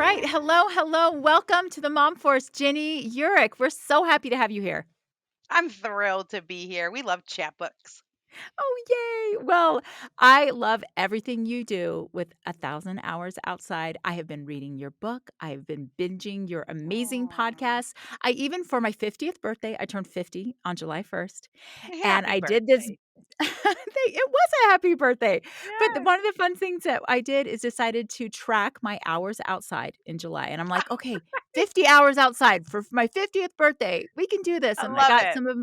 right. Hello, hello. Welcome to the MomForce, Ginny Yurich. We're so happy to have you here. I'm thrilled to be here. We love Chatbooks. Oh, yay. Well, I love everything you do with 1,000 hours outside. I have been reading your book. I have been binging your amazing Oh, podcasts. I even, for my 50th birthday, I turned 50 on July 1st. And happy I did this. birthday. It was a happy birthday. But Yes. one of the fun things that I did is decided to track my hours outside in July. And I'm like, okay, 50 hours outside for my 50th birthday. We can do this. I And I love got it. some of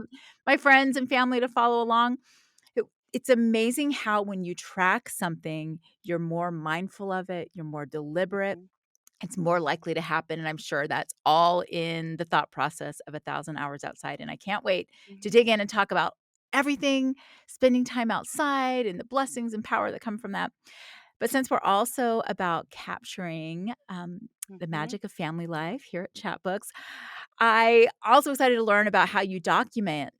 my friends and family to follow along. It's amazing how when you track something, you're more mindful of it, you're more deliberate, Mhm, it's more likely to happen, and I'm sure that's all in the thought process of 1,000 hours outside, and I can't wait to mhm, dig in and talk about everything, spending time outside and the blessings and power that come from that. But since we're also about capturing, the mhm. magic of family life here at Chatbooks, I also excited to learn about how you document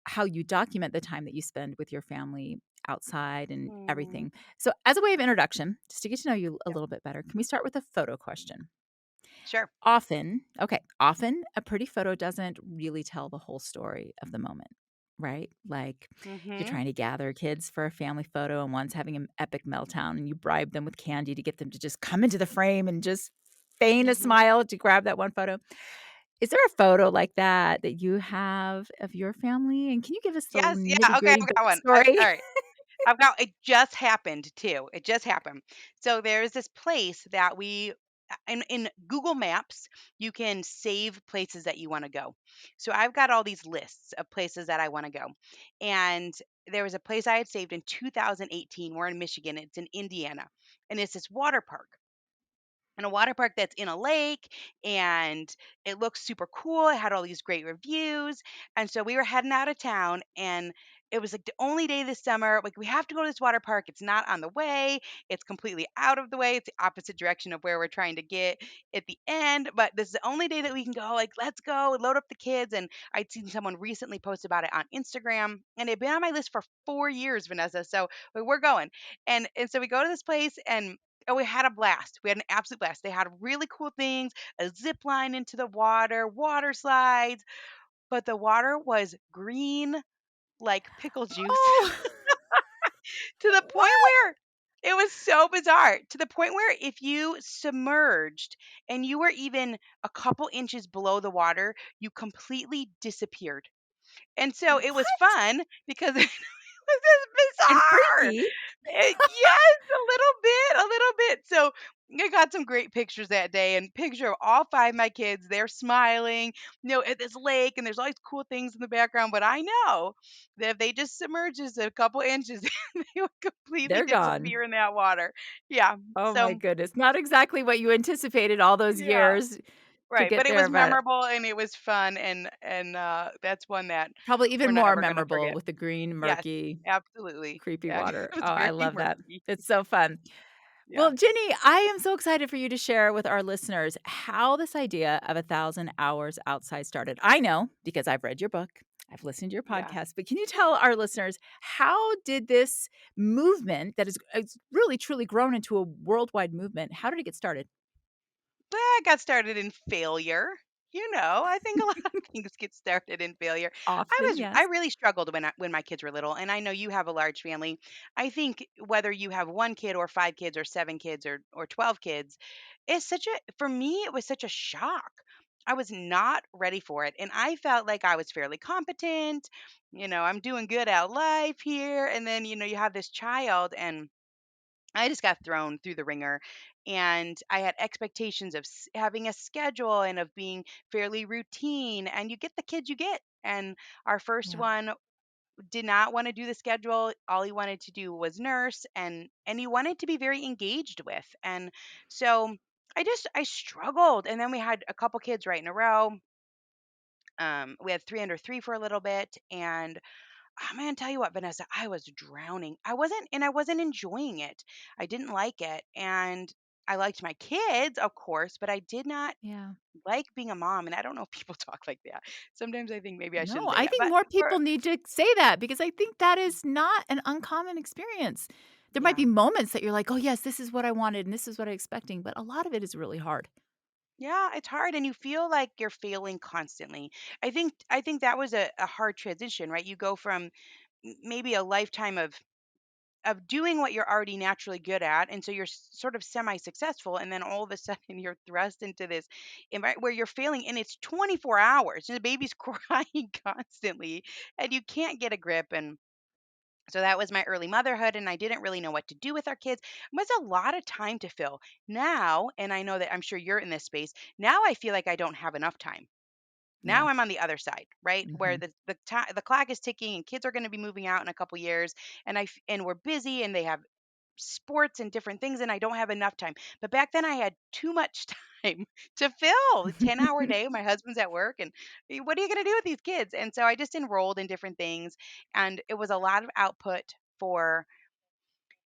the time that you spend with your family outside and Mm, everything. So, as a way of introduction, just to get to know you a yep, little bit better, can we start with a photo question? sure. Often a pretty photo doesn't really tell the whole story of the moment, right? Like you're Mhm. trying to gather kids for a family photo and one's having an epic meltdown and you bribe them with candy to get them to just come into the frame and just feign a Mhm. smile to grab that one photo. Is there a photo like that that you have of your family? And can you give us the Yes, yeah, okay, nitty-gritty I've got one. backstory? All right. I've got it just happened too. It just happened. So there's this place that we in Google Maps, you can save places that you want to go. So I've got all these lists of places that I want to go. And there was a place I had saved in 2018. We're in Michigan. It's in Indiana. And it's this water park, and a water park that's in a lake, and it looks super cool. It had all these great reviews. And so we were heading out of town, and it was like the only day this summer. Like, we have to go to this water park. It's not on the way, it's completely out of the way. It's the opposite direction of where we're trying to get at the end. But this is the only day that we can go. Like, let's go, load up the kids. And I'd seen someone recently post about it on Instagram, and it'd been on my list for 4 years, Vanessa. So we're going. And so we go to this place, and oh, we had a blast. We had an absolute blast. They had really cool things, a zip line into the water, water slides, but the water was green like pickle juice Oh, to the point what? where it was so bizarre, to the point where if you submerged and you were even a couple inches below the water, you completely disappeared. And so it was What? fun because it was just And bizarre. freaky. Yes, a little bit. So I got some great pictures that day, and picture of all five of my kids. They're smiling, at this lake, and there's all these cool things in the background. But I know that if they just submerge just a couple inches, they would completely They're gone. disappear in that water. Yeah. Oh my So goodness. Not exactly what you anticipated all those yeah. years to Right. get But it there, was but memorable and it was fun, and that's one that probably we're even not more ever gonna memorable forget. with the green, Yes, murky, absolutely. creepy Yeah, water. it was Oh, I very love that. murky. It's so fun. Well, Yeah. Ginny, I am so excited for you to share with our listeners how this idea of 1,000 hours outside started. I know because I've read your book, I've listened to your Yeah. podcast, but can you tell our listeners how did this movement that is it's really truly grown into a worldwide movement, how did it get started? Well, I got started in failure. I think a lot of things get started in failure. Often, I yes. really struggled when my kids were little, and I know you have a large family. I think whether you have one kid or five kids or seven kids or 12 kids, it's such a for me it was such a shock. I was not ready for it, and I felt like I was fairly competent. I'm doing good at life here, and then you have this child, and I just got thrown through the ringer, and I had expectations of having a schedule and of being fairly routine, and you get the kids you get. And our first Yeah. one did not want to do the schedule. All he wanted to do was nurse, and he wanted to be very engaged with. And so I struggled, and then we had a couple kids right in a row. We had three under three for a little bit, and I'm gonna tell you what, Vanessa, I was drowning. I wasn't enjoying it. I didn't like it. And I liked my kids, of course, but I did not Yeah. like being a mom. And I don't know if people talk like that. Sometimes I think maybe I No, shouldn't say I that. think But more for people need to say that because I think that is not an uncommon experience. There might yeah. be moments that you're like, "Oh, yes, this is what I wanted and this is what I'm expecting," but a lot of it is really hard. Yeah, it's hard and you feel like you're failing constantly. I think that was a hard transition, right? You go from maybe a lifetime of doing what you're already naturally good at, and so you're sort of semi-successful, and then all of a sudden you're thrust into this environment where you're failing, and it's 24 hours, and the baby's crying constantly, and you can't get a grip. And so that was my early motherhood, and I didn't really know what to do with our kids. It was a lot of time to fill. Now, and I know that I'm sure you're in this space, now I feel like I don't have enough time. Yeah. Now I'm on the other side, right? Where Mhm. the clock is ticking and kids are going to be moving out in a couple years, and we're busy and they have sports and different things, and I don't have enough time. But back then I had too much time to fill. 10-hour day, my husband's at work, and what are you going to do with these kids? And so I just enrolled in different things, and it was a lot of output for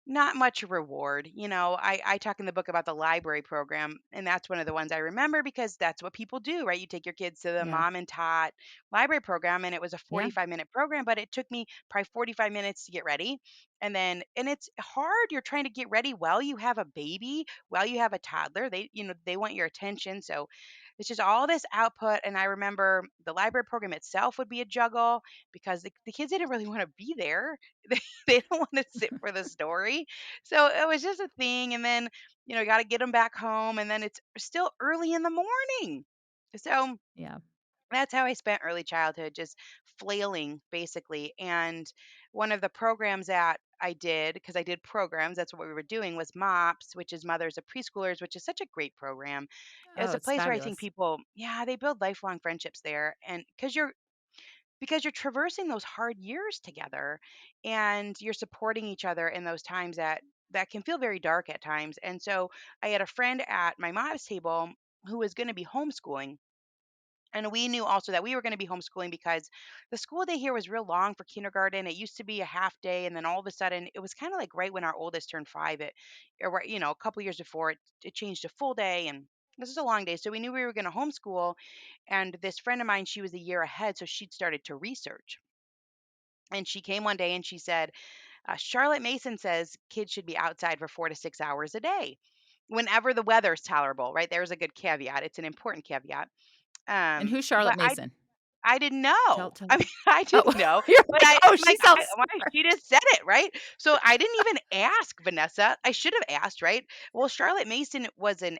not much reward. I talk in the book about the library program, and that's one of the ones I remember because that's what people do, right? You take your kids to the Yeah. mom and tot library program, and it was a Yeah. 45-minute program, but it took me probably 45 minutes to get ready. And it's hard. You're trying to get ready while you have a baby, while you have a toddler. They want your attention. So it's just all this output. And I remember the library program itself would be a juggle because the kids didn't really want to be there. They don't want to sit for the story. So it was just a thing. And then, you got to get them back home. And then it's still early in the morning. So Yeah. that's how I spent early childhood, just flailing basically. And one of the programs that I did, because I did programs, that's what we were doing, was MOPS, which is Mothers of Preschoolers, which is such a great program. Oh, It's a it's place where I think fabulous. people, yeah, they build lifelong friendships there. And because you're traversing those hard years together and you're supporting each other in those times that can feel very dark at times. And so I had a friend at my mom's table who was going to be homeschooling, and we knew also that we were going to be homeschooling because the school day here was real long for kindergarten. It used to be a half day, and then all of a sudden it was kind of like right when our oldest turned 5, or a couple years before it changed to full day. And this is a long day, so we knew we were going to homeschool. And this friend of mine, she was a year ahead, so she'd started to research. And she came one day and she said, Charlotte Mason says kids should be outside for 4 to 6 hours a day whenever the weather's tolerable, right? There's a good caveat. It's an important caveat. And who's But Charlotte I Mason? I didn't Tell know. tell I mean, I Oh, didn't know, you're but like, "Oh, I'm she like, sounds why she just said it, right? So I didn't even ask Vanessa. I should have asked, right? Well, Charlotte Mason was kind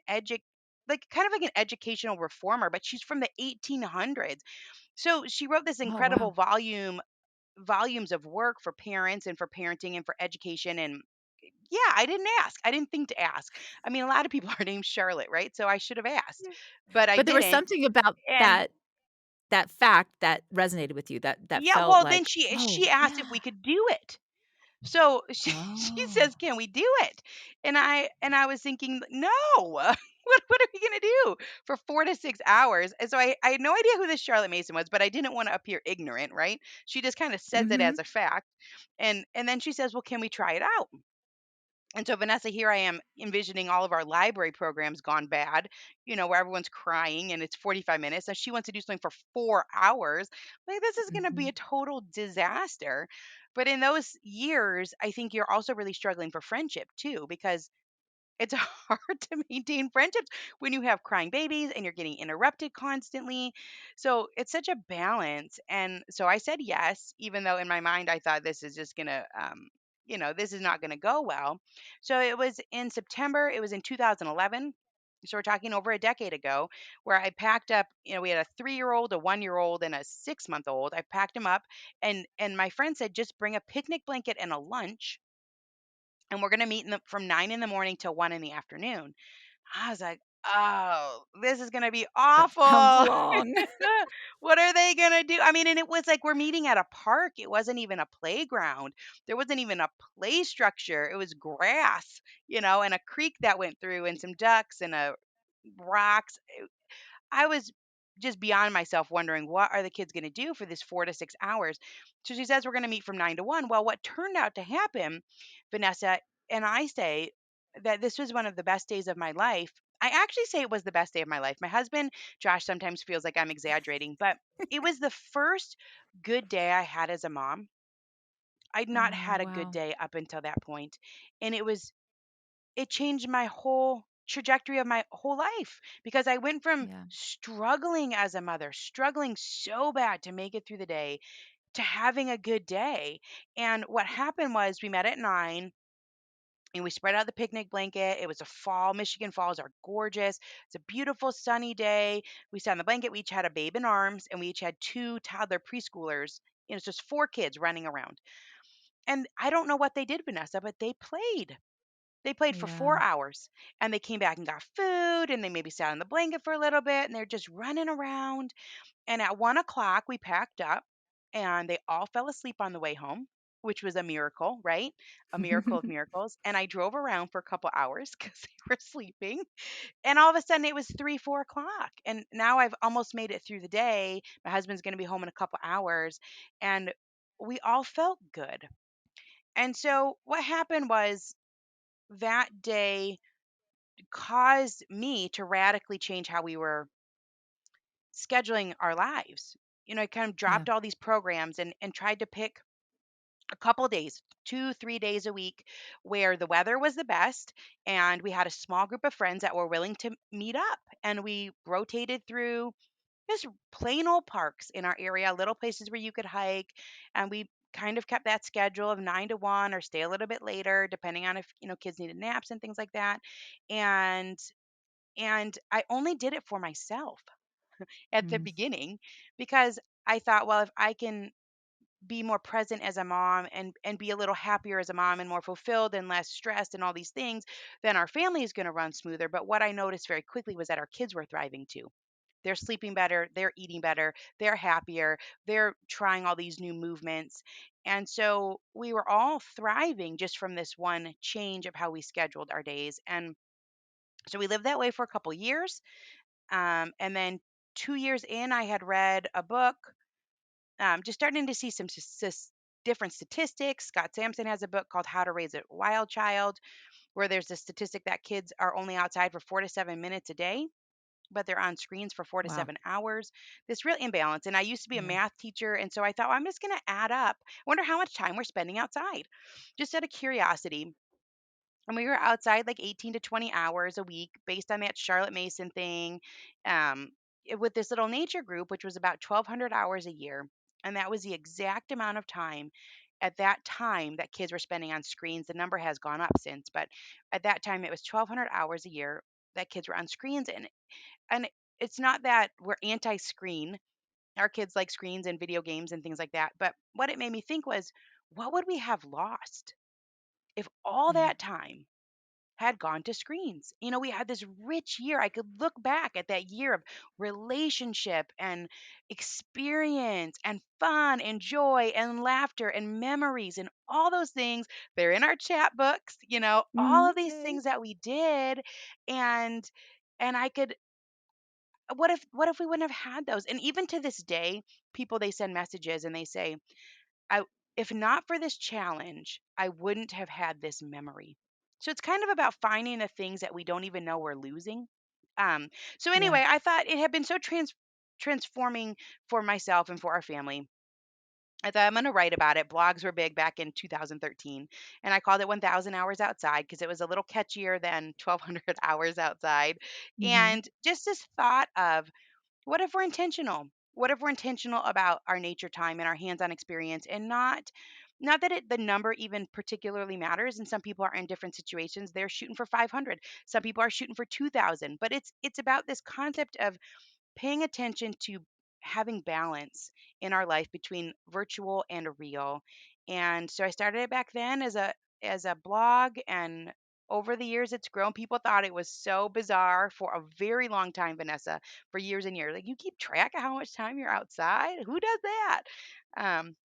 of like an educational reformer, but she's from the 1800s. So she wrote this Oh, incredible wow. volumes of work for parents and for parenting and for education. And yeah, I didn't ask. I didn't think to ask. I mean, a lot of people are named Charlotte, right? So I should have asked, Yeah. but I But there was didn't. something about And that fact that resonated with you, that yeah, felt well, then like, she "Oh, asked if yeah." we could do it. So she Oh. says, "Can we do it?" And I was thinking, "No. What are we gonna do for 4 to 6 hours?" And so I had no idea who this Charlotte Mason was, but I didn't want to appear ignorant, right? She just kind of says it Mhm. as a fact, and then she says, "Well, can we try it out?" And so, Vanessa, here I am envisioning all of our library programs gone bad, where everyone's crying and it's 45 minutes. And she wants to do something for 4 hours. Like, this is going to be a Mhm. total disaster. But in those years, I think you're also really struggling for friendship too, because it's hard to maintain friendships when you have crying babies and you're getting interrupted constantly. So it's such a balance. And so I said yes, even though in my mind I thought this is just going to, this is not going to go well. So it was in September, it was in 2011. So we're talking over a decade ago, where I packed up, we had a 3-year old, a 1-year old, and a 6-month old. I packed them up, and my friend said, just bring a picnic blanket and a lunch, and we're gonna meet from 9 in the morning till 1 in the afternoon. I was like, "Oh, this is gonna be That sounds awful. long. What are they gonna do?" I mean, and it was like we're meeting at a park. It wasn't even a playground. There wasn't even a play structure. It was grass, and a creek that went through, and some ducks and a rocks. I was just beyond myself wondering what are the kids going to do for this 4 to 6 hours. So she says we're going to meet from 9 to 1. Well, what turned out to happen, Vanessa, and I say that this was one of the best days of my life. I actually say it was the best day of my life. My husband, Josh, sometimes feels like I'm exaggerating, but it was the first good day I had as a mom. I'd not Oh, had a good wow. day up until that point, and it changed my whole trajectory of my whole life because I went from Yeah. struggling as a mother, struggling so bad to make it through the day, to having a good day. And what happened was we met at 9 and we spread out the picnic blanket. It was a fall. Michigan falls are gorgeous. It's a beautiful sunny day. We sat on the blanket. We each had a babe in arms, and we each had two toddler preschoolers. It's just four kids running around. And I don't know what they did, Vanessa, but they played. They played for Yeah. 4 hours, and they came back and got food, and they maybe sat on the blanket for a little bit, and they're just running around. And at 1 o'clock, we packed up, and they all fell asleep on the way home, which was a miracle, right? A miracle of miracles. And I drove around for a couple hours because they were sleeping. And all of a sudden, it was 3, 4 o'clock. And now I've almost made it through the day. My husband's going to be home in a couple hours. And we all felt good. And so, what happened was that day caused me to radically change how we were scheduling our lives. I kind of Yeah. dropped all these programs and tried to pick a couple days, 2, 3 days a week where the weather was the best. And we had a small group of friends that were willing to meet up. And we rotated through just plain old parks in our area, little places where you could hike. And we kind of kept that schedule of 9 to 1 or stay a little bit later, depending on if, kids needed naps and things like that. And and I only did it for myself at the Mm. beginning because I thought, well, if I can be more present as a mom and be a little happier as a mom and more fulfilled and less stressed and all these things, then our family is going to run smoother. But what I noticed very quickly was that our kids were thriving too. They're sleeping better, they're eating better, they're happier, they're trying all these new movements. And so we were all thriving just from this one change of how we scheduled our days. And so we lived that way for a couple years. And then 2 years in, I had read a book, just starting to see some different statistics. Scott Sampson has a book called How to Raise a Wild Child, where there's a statistic that kids are only outside for 4 to 7 minutes a day, but they're on screens for four to Wow. seven hours. This real imbalance. And I used to be a Yeah. math teacher. And so I thought, well, I'm just going to add up. I wonder how much time we're spending outside, just out of curiosity. And we were outside like 18 to 20 hours a week based on that Charlotte Mason thing, with this little nature group, which was about 1,200 hours a year. And that was the exact amount of time at that time that kids were spending on screens. The number has gone up since, but at that time it was 1,200 hours a year that kids were on screens. And it's not that we're anti-screen. Our kids like screens and video games and things like that. But what it made me think was, what would we have lost if all Yeah. that time had gone to screens? We had this rich year. I could look back at that year of relationship and experience and fun and joy and laughter and memories and all those things. They're in our chat books, all of these Okay. things that we did. And I could, what if we wouldn't have had those? And even to this day, people, they send messages and they say, I if not for this challenge, I wouldn't have had this memory. So it's kind of about finding the things that we don't even know we're losing. Um, so Yeah. anyway, I thought it had been so transforming for myself and for our family. I thought I'm going to write about it. Blogs were big back in 2013, and I called it 1,000 hours outside because it was a little catchier than 1,200 hours outside. Mhm. And just this thought of, what if we're intentional? What if we're intentional about our nature time and our hands-on experience, and not that the number even particularly matters? And some people are in different situations. They're shooting for 500. Some people are shooting for 2,000. But it's about this concept of paying attention to having balance in our life between virtual and real. And so I started it back then as a blog, and over the years it's grown. People thought it was so bizarre for a very long time, Vanessa, for years and years. Like, you keep track of how much time you're outside? Who does that?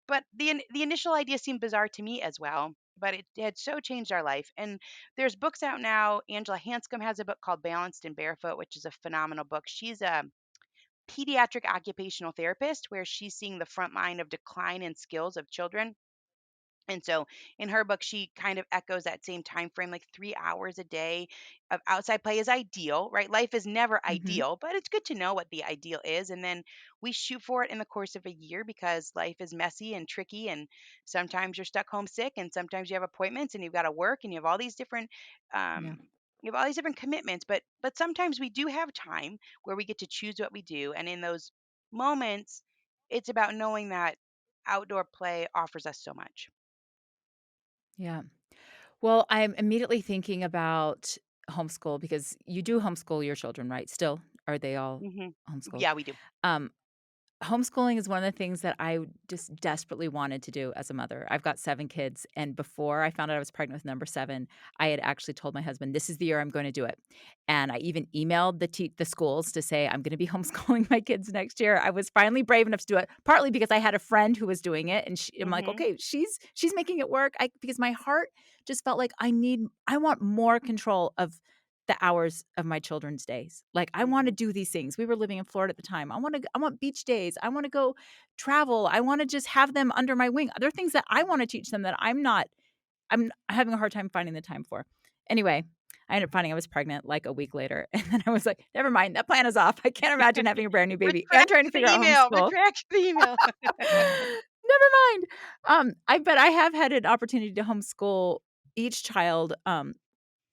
But the initial idea seemed bizarre to me as well. But it had so changed our life. And there's books out now. Angela Hanscom has a book called Balanced and Barefoot, which is a phenomenal book. She's a pediatric occupational therapist where she's seeing the front line of decline in skills of children. And so in her book, she kind of echoes that same time frame, like 3 hours a day of outside play is ideal, right? Life is never Mhm. ideal, but it's good to know what the ideal is. And then we shoot for it in the course of a year because life is messy and tricky. And sometimes you're stuck home sick, and sometimes you have appointments and you've got to work, and you have all these different um, Yeah. We have all these different commitments, but sometimes we do have time where we get to choose what we do, and in those moments, it's about knowing that outdoor play offers us so much. Yeah. Well, I'm immediately thinking about homeschool because you do homeschool your children, right? Still, are they all Hmm. homeschooled? Yeah, we do. Um, Homeschooling is one of the things that I just desperately wanted to do as a mother. I've got 7 kids, and before I found out I was pregnant with number 7, I had actually told my husband, "This is the year I'm gonna do it." And I even emailed the schools to say, "I'm gonna be homeschooling my kids next year." I was finally brave enough to do it, partly because I had a friend who was doing it, and I'm like, Hmm. "Okay, she's making it work." Because my heart just felt like I want more control of the hours of my children's days. Like, I wanna Hmm. do these things. We were living in Florida at the time. I want beach days. I wanna go travel. I wanna just have them under my wing. There are things that I wanna teach them that I'm having a hard time finding the time for. Anyway, I ended up finding I was pregnant, like, a week later, and then I was like, "Never mind, that plan is off. I can't imagine having a brand new baby and Retract trying to the figure out email. homeschool." Retract the email. Never mind. But I have had an opportunity to homeschool each child,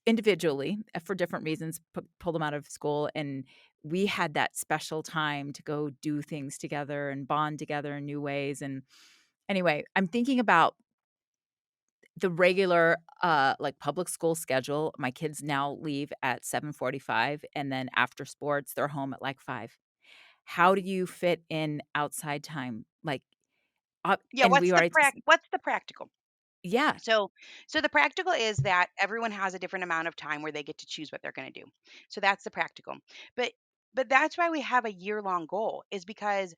individually, for different reasons, pull them out of school, and we had that special time to go do things together and bond together in new ways, and anyway, I'm thinking about the regular, like, public school schedule. My kids now leave at 7:45, and then after sports, they're home at, like, 5. How do Mhm. you fit in outside time? Like, Yeah, and we already what's the practical? yeah, So so the practical is that everyone has a different amount of time where they get to choose what they're going to do. So that's the practical. But but that's why we have a year-long goal is because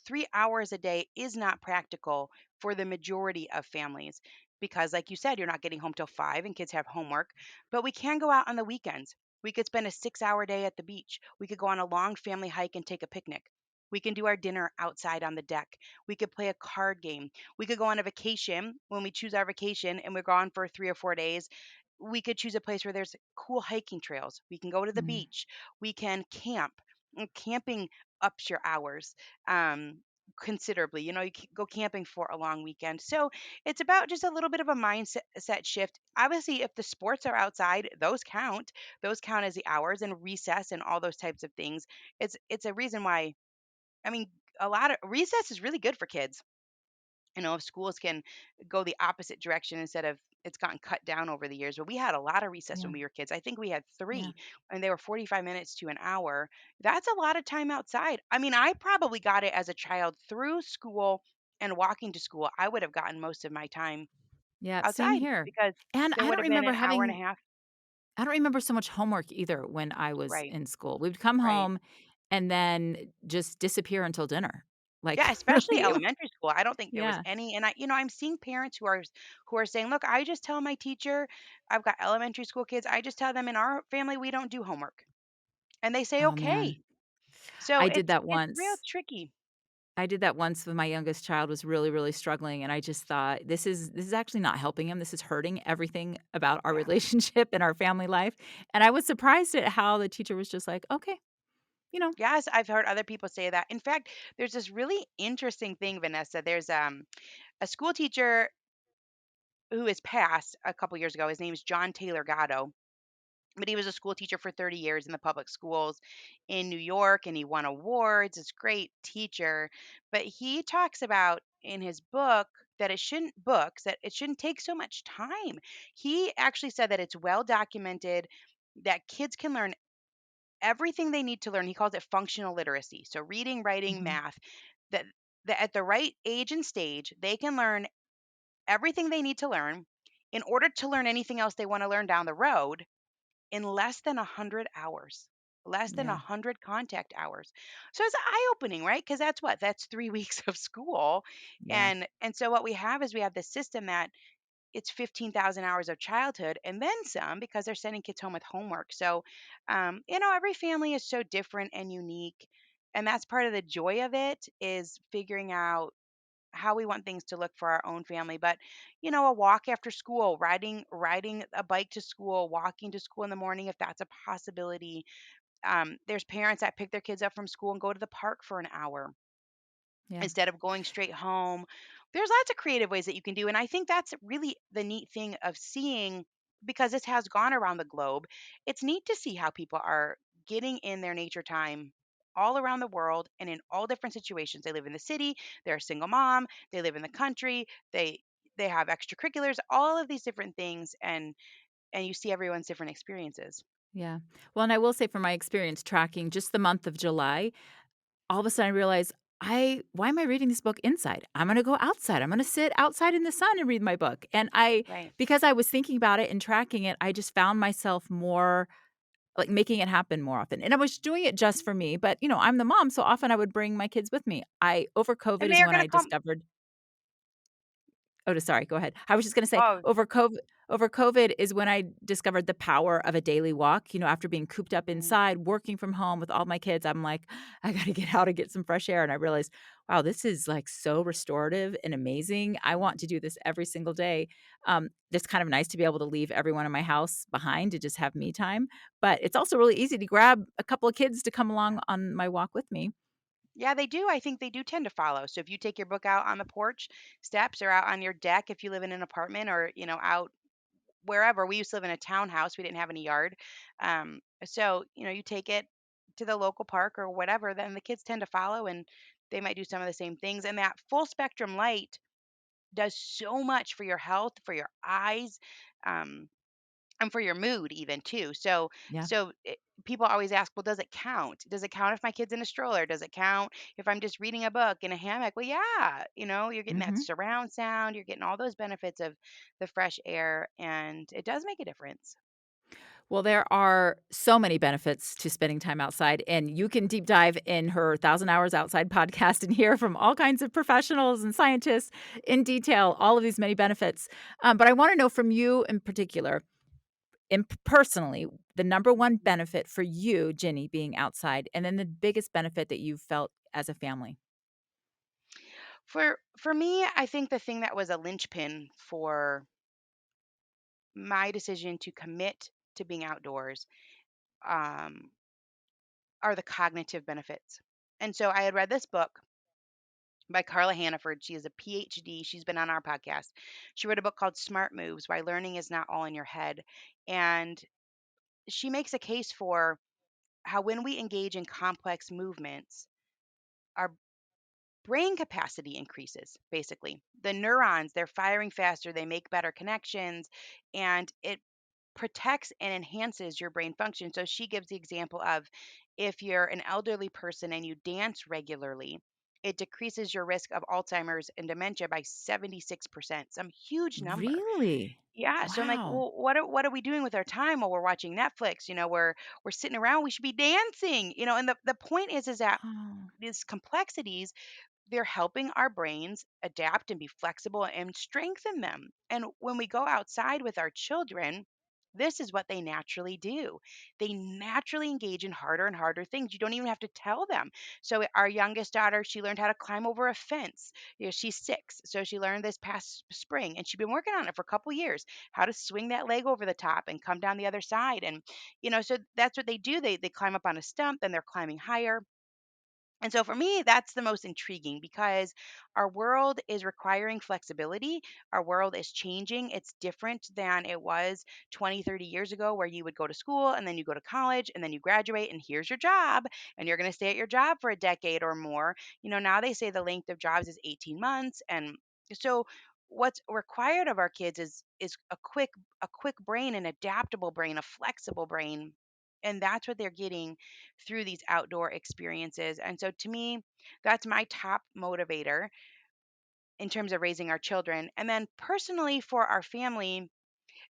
3 hours a day is not practical for the majority of families because like you said you're not getting home till 5 and kids have homework, but we can go out on the weekends. We could spend a 6-hour day at the beach. We could go on a long family hike and take a picnic. We can do our dinner outside on the deck. We could play a card game. We could go on a vacation when we choose our vacation and we're gone for 3 or 4 days. We could choose a place where there's cool hiking trails. We can go to the mhm, beach. We can camp. Camping ups your hours considerably. You know, you can go camping for a long weekend. So it's about just a little bit of a mindset set shift. Obviously, if the sports are outside, those count. Those count as the hours and recess and all those types of things. It's a reason why I mean, a lot of recess is really good for kids. You know, if schools can go the opposite direction instead of it's gotten cut down over the years. But we had a lot of recess yeah, when we were kids. I think we had yeah, three, and they were 45 minutes to an hour. That's a lot of time outside. I mean, I probably got it as a child through school and walking to school. I would have gotten most of my time yeah, same outside here, because and there would have been an hour and a half. I don't remember so much homework either when I was Right, in school. We'd come right. home and then just disappear until dinner. Like, Yeah, especially really? elementary school. I don't think there was Yeah. any, and I'm seeing parents who are saying, "Look, I just tell my teacher, I've got elementary school kids. I just tell them in our family we don't do homework." And they say, Oh, man. "Okay." So I did that it's real once. tricky. I did that once when my youngest child was really, really struggling, and I just thought, this is actually not helping him. This is hurting everything about our Yeah. relationship and our family life, and I was surprised at how the teacher was just like, "Okay," you know? Yes, I've heard other people say that. In fact, there's this really interesting thing, Vanessa. There's a school teacher who has passed a couple years ago. His name is John Taylor Gatto, but he was a school teacher for 30 years in the public schools in New York and he won awards. It's a great teacher, but he talks about in his book that it shouldn't take so much time. He actually said that it's well documented that kids can learn everything they need to learn. He calls it functional literacy. So reading, writing, Mhm. math, that that at the right age and stage, they can learn everything they need to learn in order to learn anything else they want to learn down the road in less than 100 hours, less than Yeah, 100 contact hours. So it's eye-opening, right? Because that's what? That's 3 weeks of school. yeah, And so what we have is we have this system that it's 15,000 hours of childhood and then some because they're sending kids home with homework. So, you know, every family is so different and unique. And that's part of the joy of it is figuring out how we want things to look for our own family. But you know, a walk after school, riding a bike to school, walking to school in the morning if that's a possibility. There's parents that pick their kids up from school and go to the park for an hour yeah. instead of going straight home. There's lots of creative ways that you can do, and I think that's really the neat thing of seeing because this has gone around the globe, it's neat to see how people are getting in their nature time all around the world and in all different situations. They live in the city, they're a single mom, they live in the country, they have extracurriculars, all of these different things, and you see everyone's different experiences. Yeah. Well, and I will say from my experience tracking just the month of July, all of a sudden I realized why am I reading this book inside? I'm going to go outside. I'm going to sit outside in the sun and read my book. And Right. because I was thinking about it and tracking it, I just found myself more like making it happen more often. And I was doing it just for me, but I'm the mom, so often I would bring my kids with me. Over COVID And is they are when going I to come. discovered. Oh, sorry, go ahead. I was just gonna say Oh, over COVID is when I discovered the power of a daily walk, after being cooped up mm, inside, working from home with all my kids, I'm like, "I gotta get out and get some fresh air," and I realized, wow, this is, like, so restorative and amazing. I want to do this every single day. It's kind of nice to be able to leave everyone in my house behind to just have me time, but it's also really easy to grab a couple of kids to come along on my walk with me. yeah, they do. I think they do tend to follow. So if you take your book out on the porch steps or out on your deck, if you live in an apartment or, out wherever. We used to live in a townhouse. We didn't have any yard. So, you take it to the local park or whatever, then the kids tend to follow and they might do some of the same things. And that full spectrum light does so much for your health, for your eyes, um, and for your mood even too. So, Yeah. people always ask, well, does it count? Does it count if my kid's in a stroller? Does it count if I'm just reading a book in a hammock? Well, yeah, you're getting that Mhm. surround sound, you're getting all those benefits of the fresh air, and it does make a difference. Well, there are so many benefits to spending time outside, and you can deep dive in her 1,000 Hours Outside podcast and hear from all kinds of professionals and scientists in detail all of these many benefits. But I want to know from you in particular, personally, the number one benefit for you, Ginny, being outside, and then the biggest benefit that you've felt as a family. For me, I think the thing that was a linchpin for my decision to commit to being outdoors um, are the cognitive benefits. And so I had read this book by Carla Hannaford. She is a PhD. She's been on our podcast. She wrote a book called Smart Moves: Why Learning is Not All in Your Head. And she makes a case for how when we engage in complex movements, our brain capacity increases, basically. The neurons, they're firing faster, they make better connections, and it protects and enhances your brain function. So she gives the example of if you're an elderly person and you dance regularly, it decreases your risk of Alzheimer's and dementia by 76%, some huge number. Really? Yeah, so I'm like, Wow. well, what are we doing with our time while we're watching Netflix? We're sitting around. We should be dancing. And the point is that Oh, these complexities, they're helping our brains adapt and be flexible and strengthen them. And when we go outside with our children, this is what they naturally do. They naturally engage in harder and harder things. You don't even have to tell them. So our youngest daughter, she learned how to climb over a fence. She's 6, so she learned this past spring, and she's been working on it for a couple years, how to swing that leg over the top and come down the other side. And so that's what they do. They climb up on a stump, and they're climbing higher. And so for me, that's the most intriguing because our world is requiring flexibility. Our world is changing. It's different than it was 20, 30 years ago, where you would go to school and then you go to college and then you graduate and here's your job and you're going to stay at your job for a decade or more. Now they say the length of jobs is 18 months. And so what's required of our kids is a quick brain, an adaptable brain, a flexible brain. And that's what they're getting through these outdoor experiences. And so to me, that's my top motivator in terms of raising our children. And then personally for our family,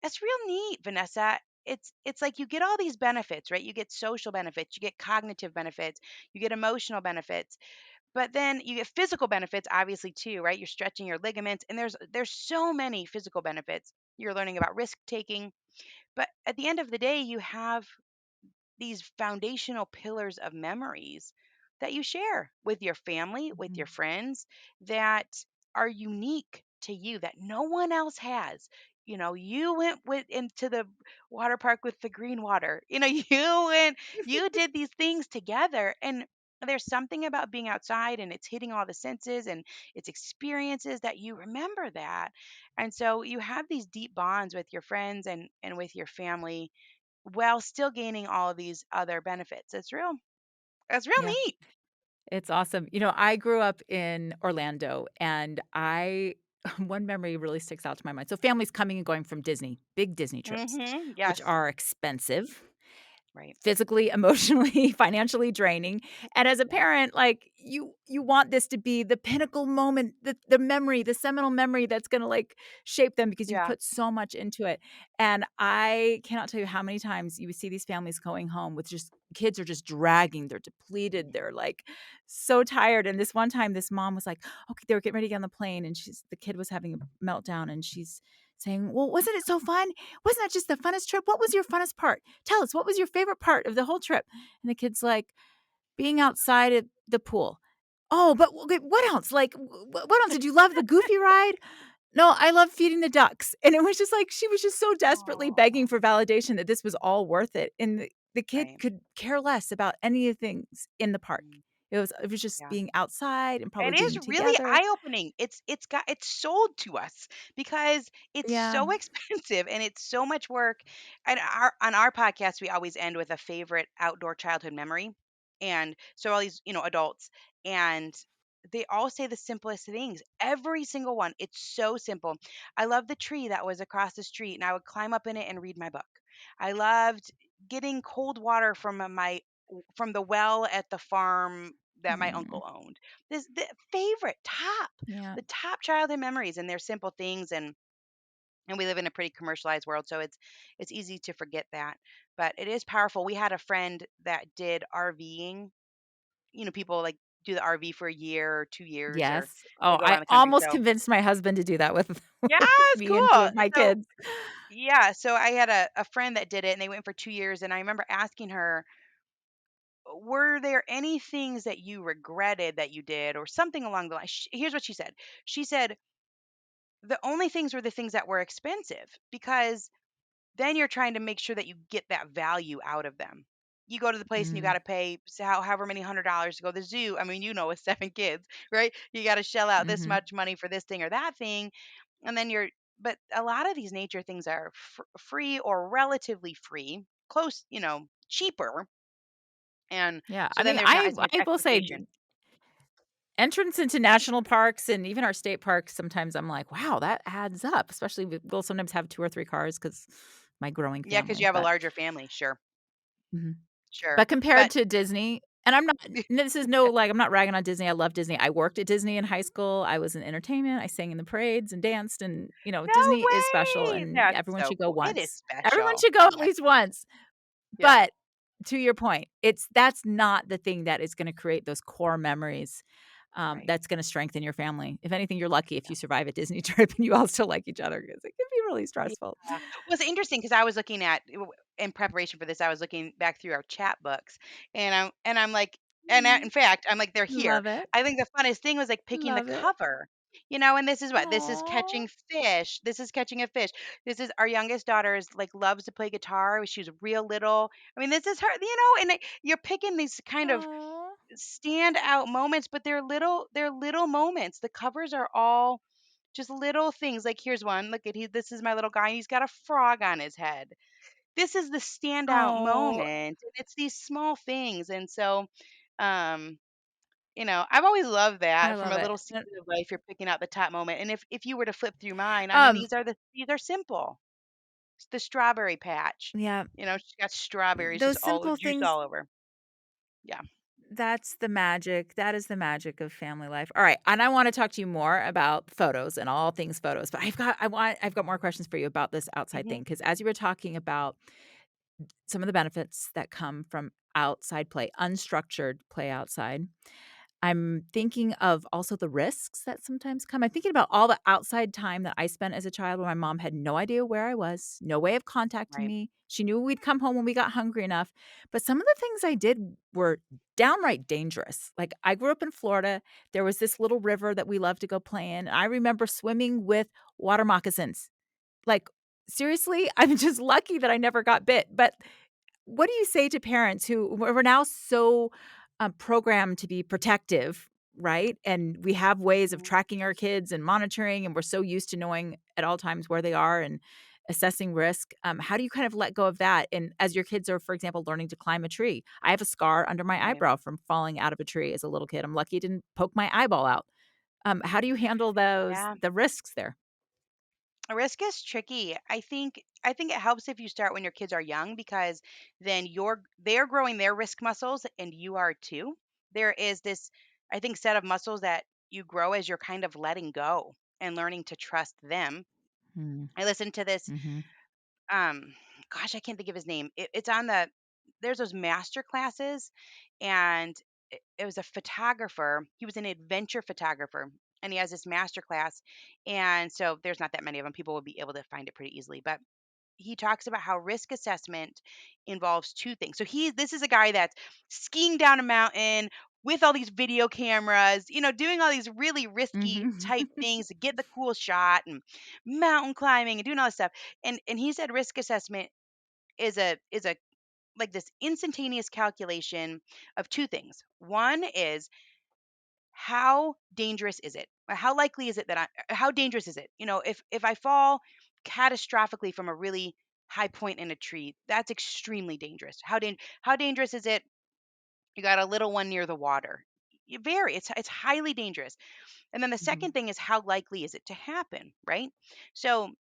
it's real neat, Vanessa. It's like you get all these benefits, right? You get social benefits, you get cognitive benefits, you get emotional benefits, but then you get physical benefits obviously too, right? You're stretching your ligaments and there's so many physical benefits. You're learning about risk taking, but at the end of the day, you have these foundational pillars of memories that you share with your family, with your mhm. friends, that are unique to you that no one else has. You went into the water park with the green water. You did these things together, and there's something about being outside and it's hitting all the senses and it's experiences that you remember that. And so you have these deep bonds with your friends and with your family while still gaining all of these other benefits. It's real Yeah. neat. It's awesome. I grew up in Orlando, and I one memory really sticks out to my mind. So families coming and going from Disney, big Disney trips, Mhm. which Yes. are expensive. Right. Physically, emotionally, financially draining, and as a Yeah. parent, like, you want this to be the pinnacle moment, the memory, the seminal memory that's gonna, like, shape them because you've Yeah. put so much into it, and I cannot tell you how many times you would see these families going home with just kids are just dragging, they're depleted, they're, like, so tired, and this one time, this mom was like, okay, they were getting ready to get on the plane, and the kid was having a meltdown, and she's saying, "Well, wasn't it so fun? Wasn't that just the funnest trip? What was your funnest part? Tell us, what was your favorite part of the whole trip?" And the kid's like, "Being outside at the pool." "Oh, but what else? Like, what else? Did you love the Goofy ride?" "No, I love feeding the ducks." And it was just like she was just so desperately begging Oh. for validation that this was all worth it, and the kid Right. could care less about any of the things in the park. Mm. It was just Yeah. being outside and probably It is being really together. eye-opening. It's sold to us because it's Yeah. so expensive and it's so much work. And on our podcast, we always end with a favorite outdoor childhood memory. And so all these, adults, and they all say the simplest things. Every single one. It's so simple. I love the tree that was across the street, and I would climb up in it and read my book. I loved getting cold water from the well at the farm that my Mm, uncle owned. This the favorite yeah. the top childhood memories, and they're simple things, and we live in a pretty commercialized world, so it's easy to forget that. But it is powerful. We had a friend that did RVing. People like do the RV for a year or 2 years, or Yes. they Oh, go I around the country. almost So convinced my husband to do that with yes, me and 2 cool. of my So kids. yeah, so I had a friend that did it, and they went for 2 years, and I remember asking her, were there any things that you regretted that you did or something along the line? Here's what she said. She said, the only things were the things that were expensive because then you're trying to make sure that you get that value out of them. You go to the place and you got Mm, to pay however many $100 to go to the zoo. I mean, with 7 kids, right? You got to shell out this mhm. much money for this thing or that thing. And then but a lot of these nature things are free or relatively free, close, cheaper. And Yeah, so I then mean, there's not I as much I will say expectation. entrance into national parks and even our state parks, sometimes I'm like, "Wow, that adds up," especially we'll sometimes have 2 or 3 cars because my growing Yeah, because you family, have a but larger family. Sure. mhm. Sure. But compared But to Disney and this is no, like, I'm not ragging on Disney, I love Disney. I worked at Disney in high school, I was in entertainment, I sang in the parades and danced and, no Disney is special way! and That's everyone so should go cool. It is once. Everyone special. should go Oh at my least once. yeah. But to your point, that's not the thing that is gonna create those core memories, Right. that's gonna strengthen your family. If anything, you're lucky if Yeah. you survive a Disney trip and you all still like each other because it can be really Yeah. stressful. Well, it's interesting because I was looking at in preparation for this, I was looking back through our chat books, and I'm like, in Mhm. fact, I'm like, they're here. Love it. I think the funnest thing was like picking the Love it. cover. And this is what? This is Aw. catching fish. This is catching a fish. This is our youngest daughter is like loves to play guitar. She was real little. I mean, this is her, and you're picking these kind of Aw. stand out moments, but they're little moments. The covers are all just little things. Like here's one. Look at this is my little guy. And he's got a frog on his head. This is the standout Oh, moment. And it's these small things. And so um I've always loved I that from love a it. little season of life, you're picking out the top moment. And if you were to flip through mine, I mean Um, these are simple. It's the strawberry patch. yeah, She's got strawberries just those all simple juice things, all over. Yeah. that's the magic. That is the magic of family life. All right, and I wanna talk to you more about photos and all things photos, but I've got more questions for you about this outside Hmm. thing because as you were talking about some of the benefits that come from outside play, unstructured play outside, I'm thinking of also the risks that sometimes come. I'm thinking about all the outside time that I spent as a child when my mom had no idea where I was, no way of contacting Right. me. She knew we'd come home when we got hungry enough. But some of the things I did were downright dangerous. Like I grew up in Florida. There was this little river that we loved to go play in. I remember swimming with water moccasins. Like, seriously, I'm just lucky that I never got bit. But what do you say to parents who we're now so programmed to be protective, right? And we have ways of Mhm. tracking our kids and monitoring, and we're so used to knowing at all times where they are and assessing risk. How do you kind of let go of that? And as your kids are, for example, learning to climb a tree, I have a scar under my Right. eyebrow from falling out of a tree as a little kid. I'm lucky it didn't poke my eyeball out. How do you handle Yeah. the risks there? A risk is tricky. I think it helps if you start when your kids are young because then they're growing their risk muscles and you are too. There is this, I think, set of muscles that you grow as you're kind of letting go and learning to trust them. Mm, I listened to this mhm, um gosh, I can't think of his name. It's on there's those master classes, and it was a photographer. He was an adventure photographer, and he has this master class, and so there's not that many of them. People will be able to find it pretty easily, but he talks about how risk assessment involves two things. So this is a guy that's skiing down a mountain with all these video cameras, doing all these really risky mhm. type things to get the cool shot, and mountain climbing and doing all this stuff. And he said risk assessment is a like this instantaneous calculation of two things. One is how dangerous is it? Or how likely is it that how dangerous is it? If I fall catastrophically from a really high point in a tree, that's extremely dangerous. How dangerous is it? You got a little one near the water. It's highly dangerous. And then the Mhm. second thing is how likely is it to happen, right? So,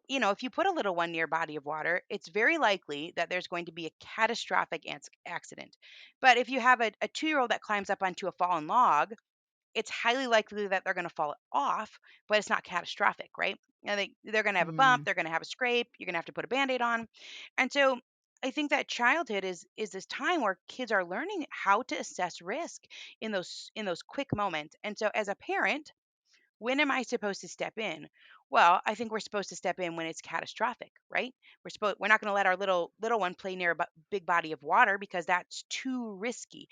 if you put a little one near a body of water, it's very likely that there's going to be a catastrophic accident. But if you have a 2-year old that climbs up onto a fallen log, it's highly likely that they're going to fall off, but it's not catastrophic, right? They're going to have a bump, Mm, they're going to have a scrape, you're going to have to put a band-aid on. And so I think that childhood is this time where kids are learning how to assess risk in those quick moments. And so as a parent, when am I supposed to step in? Well, I think we're supposed to step in when it's catastrophic, right? We're not going to let our little one play near a big body of water because that's too risky.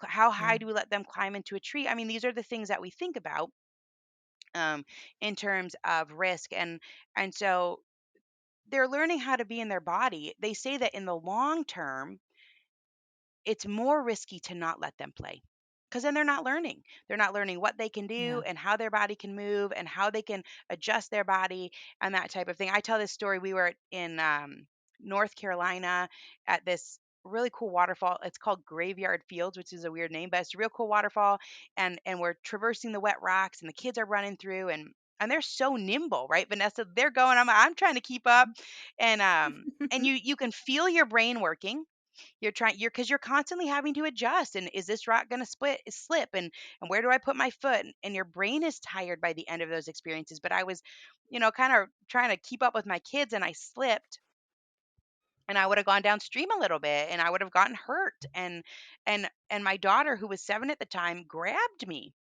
How high yeah. do we let them climb into a tree? I mean, these are the things that we think about um, in terms of risk, and so they're learning how to be in their body. They say that in the long term, it's more risky to not let them play because then they're not learning. They're not learning what they can do Yeah. and how their body can move and how they can adjust their body and that type of thing. I tell this story. We were in North Carolina at this really cool waterfall. It's called Graveyard Fields, which is a weird name, but it's a real cool waterfall. And we're traversing the wet rocks, and the kids are running through, and they're so nimble, right, Vanessa? They're going. I'm trying to keep up, and you can feel your brain working. Because you're constantly having to adjust, and is this rock going to slip, and where do I put my foot? And your brain is tired by the end of those experiences. But I was, kind of trying to keep up with my kids, and I slipped, and I would have gone downstream a little bit, and I would have gotten hurt. And my daughter, who was 7 at the time, grabbed me.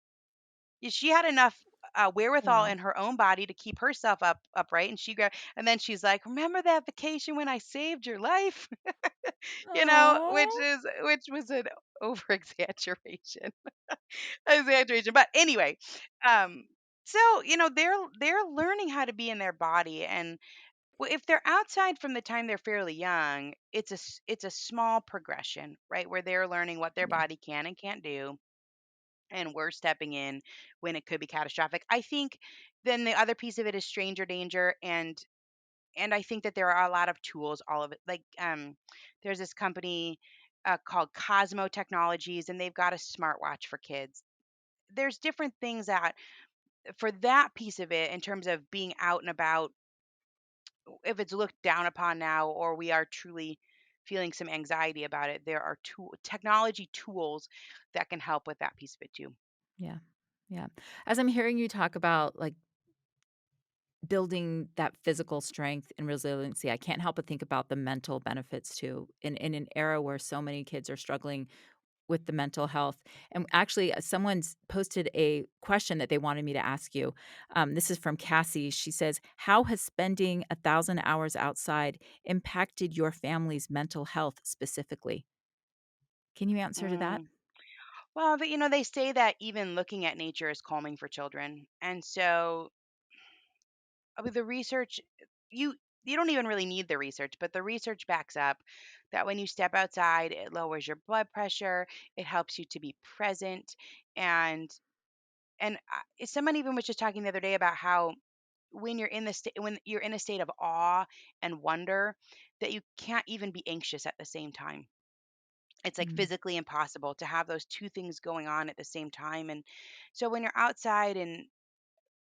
She had enough wherewithal Wow. in her own body to keep herself upright, and and then she's like, "Remember that vacation when I saved your life?" Which Oh. was an over exaggeration. Exaggeration. But anyway, um, so they're learning how to be in their body, and if they're outside from the time they're fairly young, it's a small progression, right, where they're learning what their Yeah. body can and can't do, and we're stepping in when it could be catastrophic. I think then the other piece of it is stranger danger, and I think that there are a lot of tools, all of it. Like there's this company called Cosmo Technologies, and they've got a smartwatch for kids. There's different things that for that piece of it in terms of being out and about, if it's looked down upon now or we are truly feeling some anxiety about it, there are technology tools that can help with that piece of it too. Yeah. Yeah. As I'm hearing you talk about, like, building that physical strength and resiliency, I can't help but think about the mental benefits too. In an era where so many kids are struggling with the mental health. And actually, someone's posted a question that they wanted me to ask you. This is from Cassie. She says, "How has spending 1,000 hours outside impacted your family's mental health specifically?" Can you answer to that? Mm. Well, but they say that even looking at nature is calming for children. And so with the research, you you don't even really need the research, but the research backs up that when you step outside, it lowers your blood pressure, it helps you to be present, and someone even was just talking the other day about how when you're in a state of awe and wonder, that you can't even be anxious at the same time. It's like Mm, physically impossible to have those two things going on at the same time. And so when you're outside and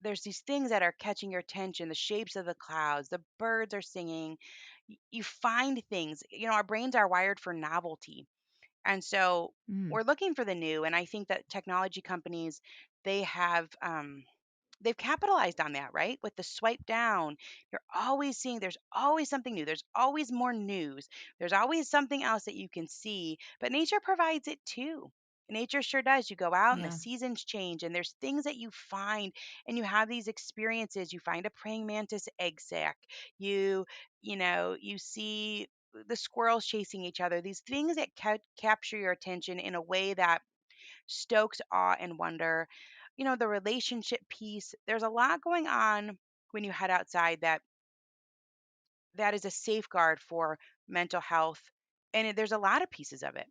there's these things that are catching your attention, the shapes of the clouds, the birds are singing, you find things. Our brains are wired for novelty. And so mm, we're looking for the new. And I think that technology companies, they have they've capitalized on that, right? With the swipe down, you're always seeing there's always something new. There's always more news. There's always something else that you can see, but nature provides it too. Nature sure does. You go out and the yeah, seasons change and there's things that you find and you have these experiences. You find a praying mantis egg sac. You you see the squirrels chasing each other. These things that capture your attention in a way that stokes awe and wonder. The relationship piece, there's a lot going on when you head outside that is a safeguard for mental health. And there's a lot of pieces of it.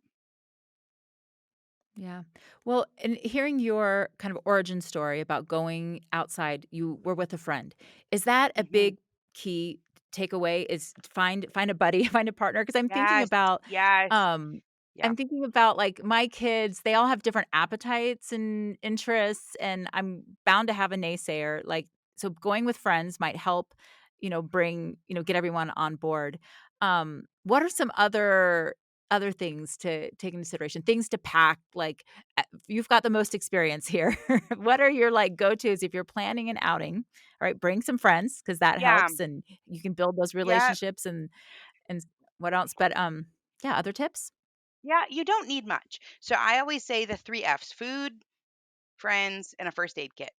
yeah. Well, and hearing your kind of origin story about going outside, you were with a friend. Is that a Hmm. big key takeaway is to find a buddy, find a partner? Because Yes, yes, um yeah, I'm thinking about, like, my kids, they all have different appetites and interests, and I'm bound to have a naysayer, like, so going with friends might help, get everyone on board. What are some other things to take into consideration? Things to pack, like, you've got the most experience here. What are your, like, go-tos if you're planning an outing? Alright, bring some friends because that yeah, helps, and you can build those yeah, relationships and what else? But, yeah, other tips? yeah. You don't need much. So I always say the three F's: food, friends, and a first aid kit.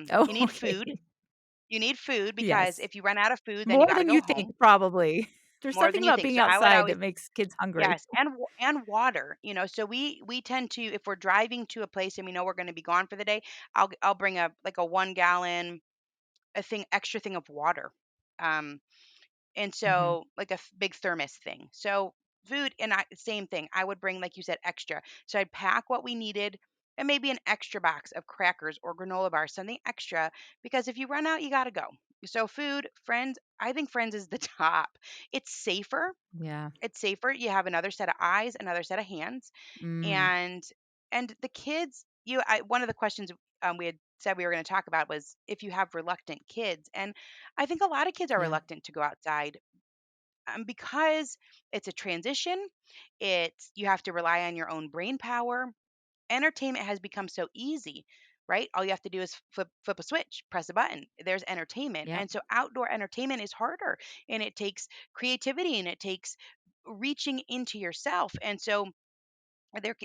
Oh, You need food. okay. You need food because Yes. if you run out of food, then you More got to than go you think, home probably. There's more something than you about think. being So I would outside always that makes kids hungry. Yes, and water, so we tend to, if we're driving to a place and we know we're gonna be gone for the day, I'll bring a like a 1 gallon, extra thing of water. Um, and Mhm. so like a big thermos thing. So food, and same thing. I would bring, like you said, extra. So I'd pack what we needed and maybe an extra box of crackers or granola bars, something extra, because if you run out, you gotta go. So food, friends, I think friends is the top. It's safer. Yeah. You have another set of eyes, another set of hands, Mm. and the kids. One of the questions we had said we were going to talk about was if you have reluctant kids, and I think a lot of kids are Yeah. reluctant to go outside, because it's a transition. It's You have to rely on your own brain power. Entertainment has become so easy, right? All you have to do is flip a switch, press a button. There's entertainment. Yep. And so outdoor entertainment is harder, and it takes creativity, and it takes reaching into yourself. And so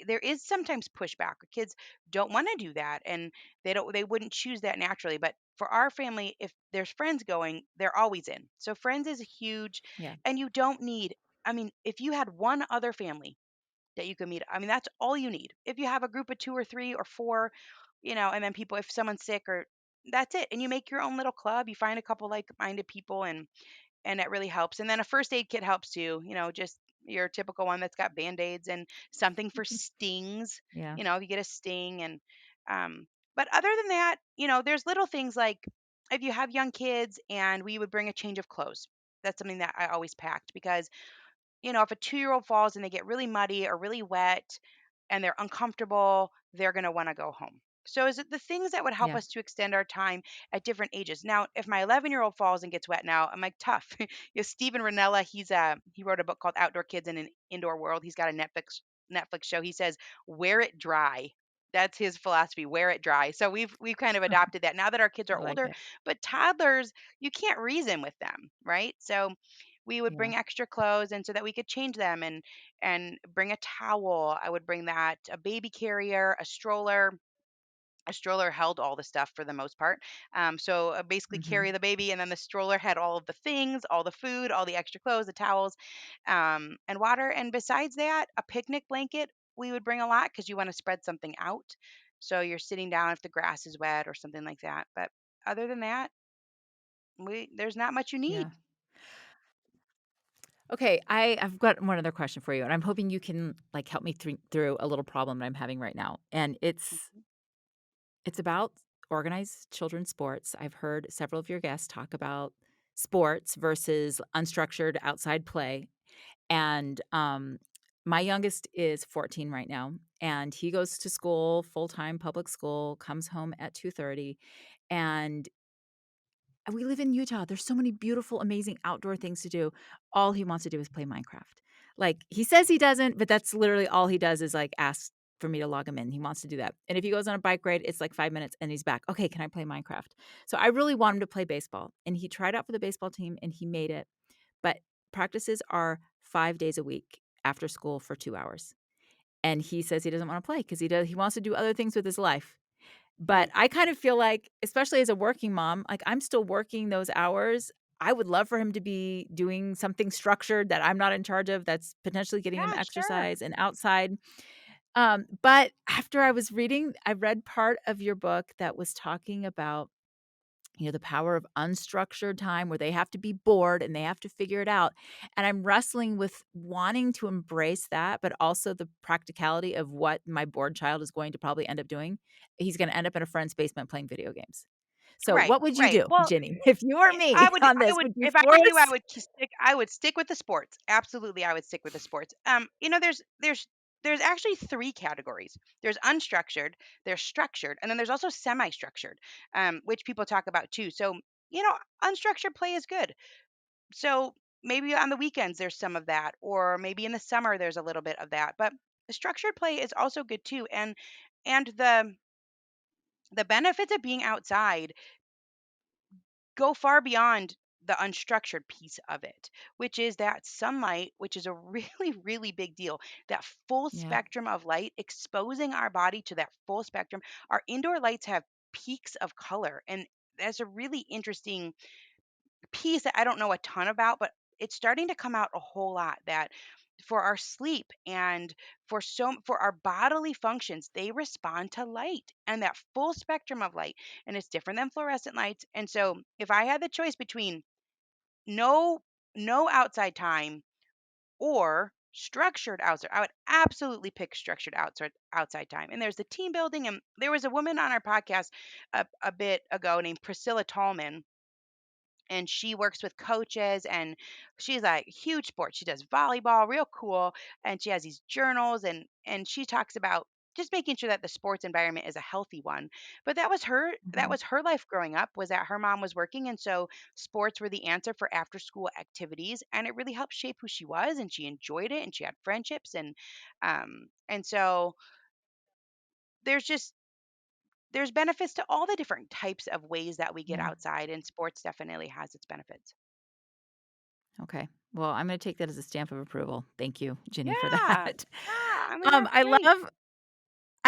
there is sometimes pushback. Kids don't want to do that, and they wouldn't choose that naturally. But for our family, if there's friends going, they're always in. So friends is huge, Yeah. and you don't need. I mean, if you had one other family that you can meet. I mean, that's all you need. If you have a group of two or three or four, and then people, if someone's sick, or that's it. And you make your own little club. You find a couple like-minded people, and that really helps. And then a first aid kit helps too. Just your typical one that's got band-aids and something for stings. Yeah. If you get a sting, and um, but other than that, there's little things like if you have young kids, and we would bring a change of clothes. That's something that I always packed because if a 2-year-old falls and they get really muddy or really wet and they're uncomfortable, they're going to want to go home. So, is it the things that would help Yeah. us to extend our time at different ages? Now, if my 11-year-old falls and gets wet now, I'm like, tough. Stephen Ranella, he wrote a book called Outdoor Kids in an Indoor World. He's got a Netflix show. He says, wear it dry. That's his philosophy, wear it dry. So we've kind of adopted that now that our kids are I like older, it. but toddlers, you can't reason with them, right? So we would Yeah. bring extra clothes, and so that we could change them, and bring a towel. I would bring that, a baby carrier, a stroller. A stroller held all the stuff for the most part. So basically Mhm. carry the baby, and then the stroller had all of the things, all the food, all the extra clothes, the towels, and water. And besides that, a picnic blanket we would bring a lot because you want to spread something out. So you're sitting down if the grass is wet or something like that. But other than that, there's not much you need. Yeah. Okay, I've got one other question for you, and I'm hoping you can, like, help me through a little problem that I'm having right now, and Mhm. it's about organized children's sports. I've heard several of your guests talk about sports versus unstructured outside play, and, my youngest is 14 right now, and he goes to school, full-time public school, comes home at 2:30, and we live in Utah. There's so many beautiful, amazing outdoor things to do. All he wants to do is play Minecraft. Like, he says he doesn't, but that's literally all he does is, like, ask for me to log him in. He wants to do that. And if he goes on a bike ride, it's like 5 minutes and he's back. "Okay, can I play Minecraft?" So I really want him to play baseball, and he tried out for the baseball team and he made it, but practices are 5 days a week after school for 2 hours. And he says he doesn't wanna play because he wants to do other things with his life. But Mm. I kind of feel like, especially as a working mom, like, I'm still working those hours. I would love for him to be doing something structured that I'm not in charge of that's potentially getting him Yeah, sure. exercise and outside. But after I read part of your book that was talking about, the power of unstructured time where they have to be bored and they have to figure it out. And I'm wrestling with wanting to embrace that, but also the practicality of what my bored child is going to probably end up doing. He's going to end up in a friend's basement playing video games. So, Right, what would you right. do, Well, Ginny, if you were I me would on I this? would Would you if I were you, force? I would stick with the sports. Absolutely, I would stick with the sports. There's actually 3 categories. There's unstructured, there's structured, and then there's also semi-structured, which people talk about too. So, unstructured play is good. So, maybe on the weekends there's some of that, or maybe in the summer there's a little bit of that. But the structured play is also good too. And the benefits of being outside go far beyond the unstructured piece of it, which is that sunlight, which is a really, really big deal. That full Yeah. spectrum of light, exposing our body to that full spectrum. Our indoor lights have peaks of color. And that's a really interesting piece that I don't know a ton about, but it's starting to come out a whole lot that for our sleep and for our bodily functions, they respond to light and that full spectrum of light, and it's different than fluorescent lights. And so if I had the choice between no no outside time or structured outside, I would absolutely pick structured outside time. And there's the team building, and there was a woman on our podcast a bit ago named Priscilla Tallman, and she works with coaches, and she's a huge sport. She does volleyball, real cool, and she has these journals, and she talks about just making sure that the sports environment is a healthy one. But that Mhm. was her life growing up, was that her mom was working, and so sports were the answer for after school activities, and it really helped shape who she was, and she enjoyed it, and she had friendships, and so there's just there's benefits to all the different types of ways that we get Yeah. outside, and sports definitely has its benefits. Okay. Well, I'm gonna take that as a stamp of approval. Thank you, Ginny, for Yeah. that. Yeah, I mean, that's I great.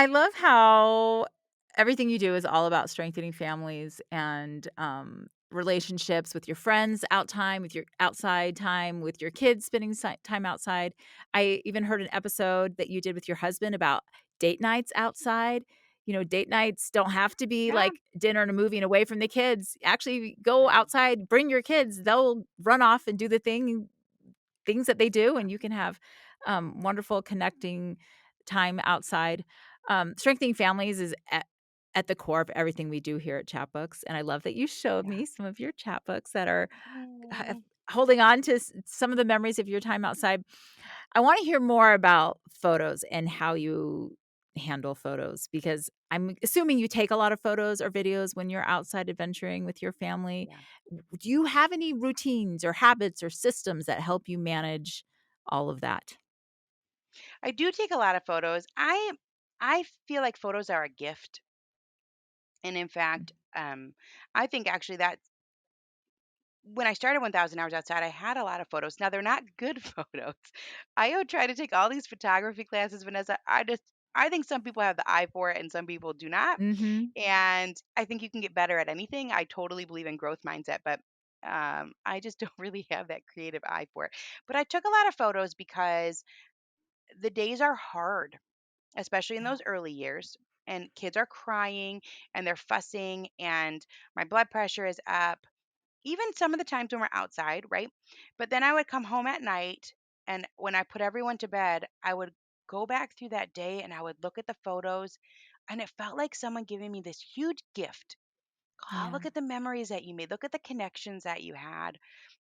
love how everything you do is all about strengthening families and, relationships with your friends, with your outside time, with your kids, spending time outside. I even heard an episode that you did with your husband about date nights outside. Date nights don't have to be Yeah, like dinner and a movie and away from the kids. Actually, go right. outside, bring your kids. They'll run off and do the things that they do, and you can have, wonderful connecting time outside. Strengthening families is at the core of everything we do here at Chatbooks, and I love that you showed Yeah. me some of your Chatbooks that are h Mm, holding on to some of the memories of your time outside. I wanna hear more about photos and how you handle photos, because I'm assuming you take a lot of photos or videos when you're outside adventuring with your family. yeah. Do you have any routines or habits or systems that help you manage all of that? I do take a lot of photos. I feel like photos are a gift. And in Mm. fact, I think actually that when I started 1000 Hours Outside, I had a lot of photos. Now they're not good photos. I would try to take all these photography classes, Vanessa. I think some people have the eye for it and some people do not. Mhm. And I think you can get better at anything. I totally believe in growth mindset, but I just don't really have that creative eye for it. But I took a lot of photos because the days are hard, especially in Yeah. those early years. And kids are crying and they're fussing, and my blood pressure is up. even some of the times when we're outside, right? But then I would come home at night, and when I put everyone to bed, I would go back through that day and I would look at the photos, and it felt like someone giving me this huge gift. Oh, Yeah. look at the memories that you made. Look at the connections that you had.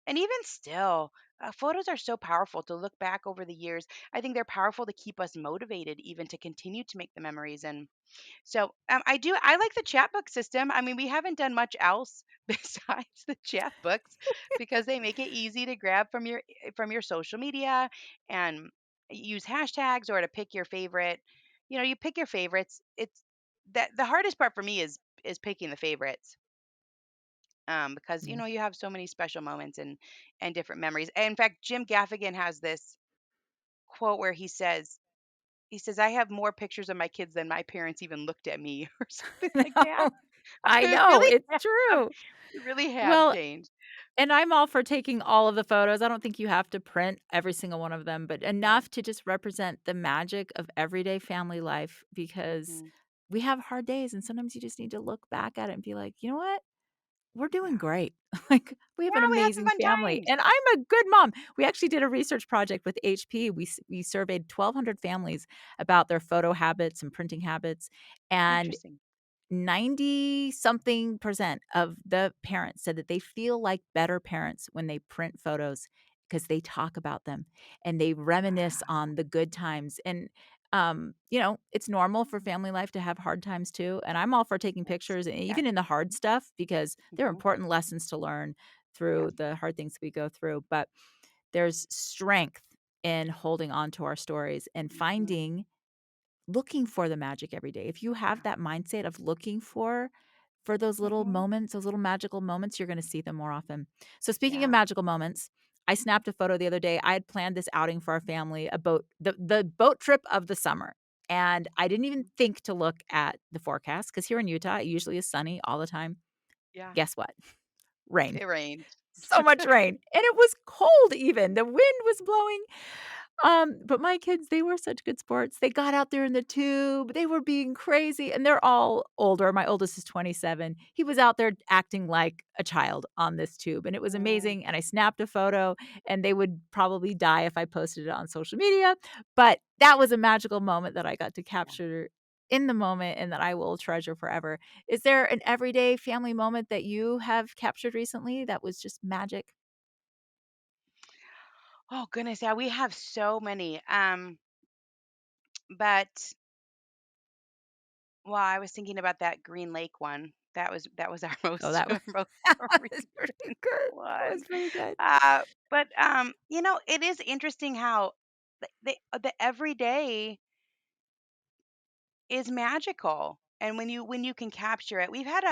And even still, photos are so powerful to look back over the years. I think they're powerful to keep us motivated, even to continue to make the memories. And so I like the chat book system. I mean, we haven't done much else besides the chat books because they make it easy to grab from your social media and use hashtags or to pick your favorite. You know, you pick your favorites. It's that the hardest part for me is picking the favorites because Yeah. you have so many special moments and different memories. In fact, Jim Gaffigan has this quote where he says, "I have more pictures of my kids than my parents even looked at me," or something like that. No, I I know, really it's have. true. We really have Well, changed. and I'm all for taking all of the photos. I don't think you have to print every single one of them, but Right. enough to just represent the magic of everyday family life because Mhm. we have hard days and sometimes you just need to look back at it and be like, "You know what? We're doing Yeah. great." Like, we have an Yeah, we had some amazing fun family, times. and I'm a good mom. We actually did a research project with HP. We surveyed 1,200 families about their photo habits and printing habits, and Interesting. 90 something percent of the parents said that they feel like better parents when they print photos because they talk about them and they reminisce Wow. on the good times. And, it's normal for family life to have hard times too. And I'm all for taking Yes. pictures, and Yes. even in the hard stuff, because there are Hmm. important lessons to learn through Yes. the hard things we go through. But there's strength in holding on to our stories and Hmm. looking for the magic every day. If you have Yeah. that mindset of looking for those little Hmm. moments, those little magical moments, you're gonna see them more often. So speaking of Yeah. magical moments, I snapped a photo the other day. I had planned this outing for our family, a boat the boat trip of the summer, and I didn't even think to look at the forecast because here in Utah, it usually is sunny all the time. Yeah. Guess what? Rain. It rained. So much rain, and it was cold even. The wind was blowing. But my kids, they were such good sports. They got out there in the tube. They were being crazy, and they're all older. My oldest is 27. He was out there acting like a child on this tube, and it was Mm, amazing, and I snapped a photo, and they would probably die if I posted it on social media, but that was a magical moment that I got to yeah. capture in the moment and that I will treasure forever. Is there an everyday family moment that you have captured recently that was just magic? Oh goodness, yeah, we have so many. But well, I was thinking about that Green Lake one. That was our Oh, most that was most that was pretty recent good. That was one. pretty good. But it is interesting how the everyday is magical. And when you can capture it, we've had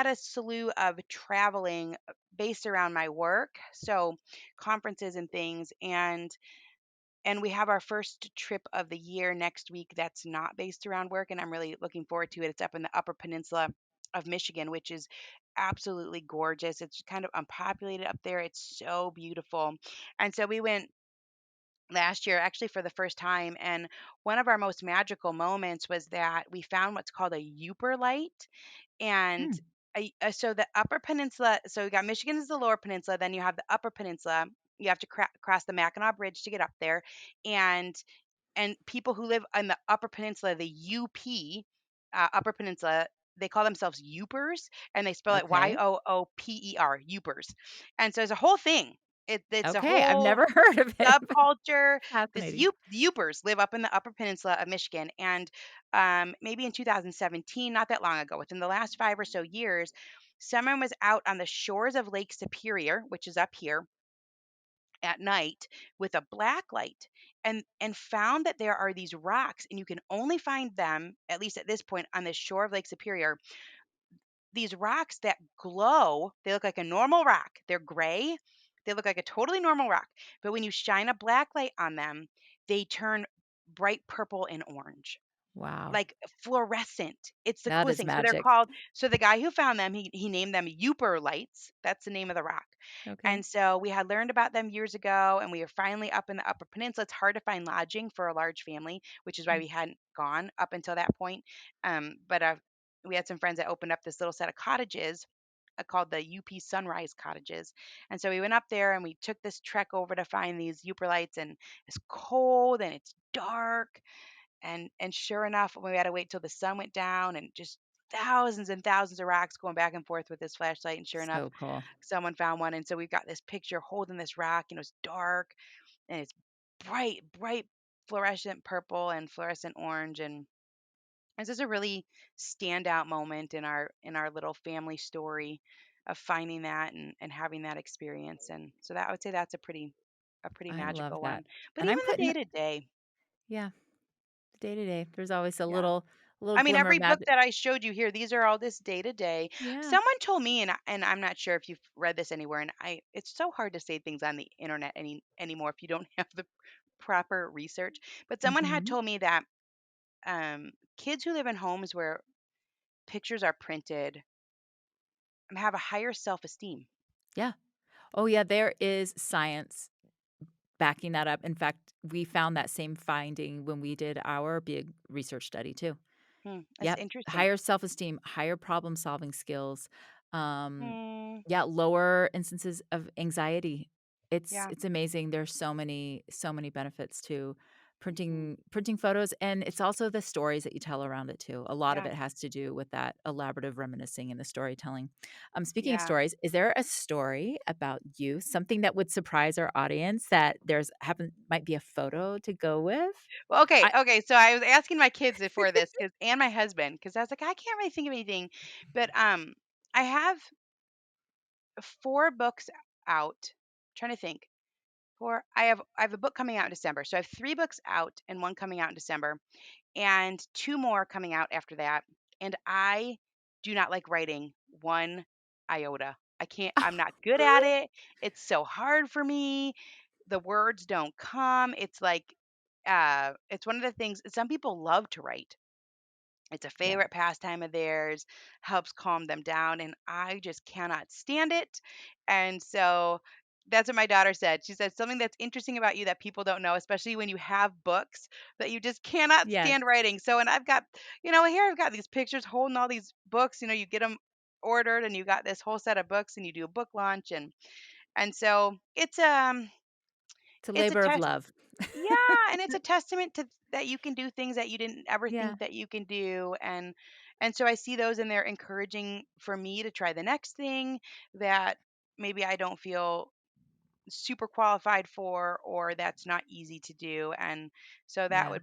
a slew of traveling based around my work, so conferences and things, and we have our first trip of the year next week that's not based around work, and I'm really looking forward to it. It's up in the Upper Peninsula of Michigan, which is absolutely gorgeous. It's kind of unpopulated up there. It's so beautiful. And so we went last year actually for the first time, and one of our most magical moments was that we found what's called a Uper light. And Hmm, so the Upper Peninsula, so you got Michigan is the Lower Peninsula, then you have the Upper Peninsula. You have to cross the Mackinac Bridge to get up there, and people who live on the Upper Peninsula, the UP, Upper Peninsula, they call themselves Yoopers, and they spell it okay. Yooper, Yoopers. And so there's a whole thing. It's a Okay, I've whole never heard of it, but subculture. fascinating. The Yoopers live up in the Upper Peninsula of Michigan, and maybe in 2017, not that long ago, within the last 5 or so years, someone was out on the shores of Lake Superior, which is up here, at night with a black light, and found that there are these rocks, and you can only find them, at least at this point, on the shore of Lake Superior, these rocks that glow. They look like a normal rock. They're gray. They look like a totally normal rock. But when you shine a black light on them, they turn bright purple and orange, Wow, like fluorescent. It's the that coolest is thing. So they're magic. called, so the guy who found them, he named them Uper lights. That's the name of the rock. Okay. And so we had learned about them years ago, and we are finally up in the Upper Peninsula. It's hard to find lodging for a large family, which is why Mm, we hadn't gone up until that point. But we had some friends that opened up this little set of cottages called the UP Sunrise Cottages. And so we went up there and we took this trek over to find these Uperlites, and it's cold and it's dark, and sure enough, we had to wait till the sun went down, and just thousands and thousands of rocks going back and forth with this flashlight. And sure enough, So cool. someone found one. And so we've got this picture holding this rock, and it's dark and it's bright, bright fluorescent purple and fluorescent orange. And it's just a really standout moment in our little family story of finding that and having that experience. And so that I would say that's a pretty I love magical that. one. But And I'm even the putting day to day, yeah, day to day. There's always yeah. a little I mean, glimmer every of book magic. that I showed you here, these are all this day to day. Yeah. Someone told me, and I'm not sure if you've read this anywhere, and it's so hard to say things on the internet anymore if you don't have the proper research. But someone had Mhm. told me that kids who live in homes where pictures are printed have a higher self esteem. Yeah. Oh, yeah, there is science backing that up. In fact, we found that same finding when we did our big research study too. Hmm, that's Yep. interesting. Higher self-esteem, higher problem-solving skills, um, Hmm, yeah, lower instances of anxiety. yeah. It's amazing. There's so many benefits to Hmm. printing photos, and it's also the stories that you tell around it too. A lot of Yeah. it has to do with that elaborative reminiscing and the storytelling. Speaking of Yeah. stories, is there a story about you, something that would surprise our audience that there's happen might be a photo to go with? Well, okay, I okay. So I was asking my kids before this, cause and my husband, because I was like, I can't really think of anything, but I have 4 books out. Trying to think. Four. I have a book coming out in December, so I have 3 books out and one coming out in December, and 2 more coming out after that. And I do not like writing one iota. I can't. I'm not good at really? it. It's so hard for me. The words don't come. It's like, it's one of the things. Some people love to write. It's a Yeah. favorite pastime of theirs, helps calm them down, and I just cannot stand it. And so that's what my daughter said. She said something that's interesting about you that people don't know, especially when you have books that you just cannot Yes. stand writing. So, and I've got, here I've got these pictures holding all these books. You get them ordered, and you got this whole set of books, and you do a book launch, and so It's a it's a labor of test. love. Yeah, and it's a testament to that you can do things that you didn't ever Yeah, think that you can do. And so I see those, and they're encouraging for me to try the next thing that maybe I don't feel super qualified for, or that's not easy to do. And so yeah.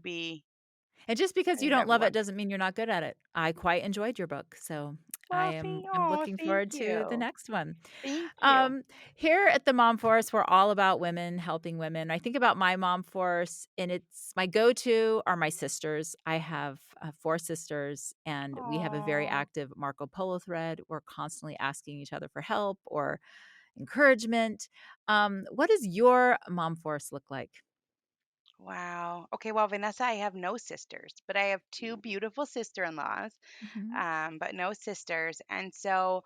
And just because you that'd don't be love it one. doesn't mean you're not good at it. I quite enjoyed your book, so Well, see, I'm oh, looking thank forward to the you. next one. Thank you. Here at the Mom Force, we're all about women helping women. I think about my Mom Force, and it's my go-to are my sisters. I have 4 sisters, and we have a very Oh, active Marco Polo thread. We're constantly asking each other for help or encouragement. What does your Mom Force look like? wow. Okay, well, Vanessa, I have no sisters, but I have 2 beautiful sister-in-laws, Mhm. but no sisters. And so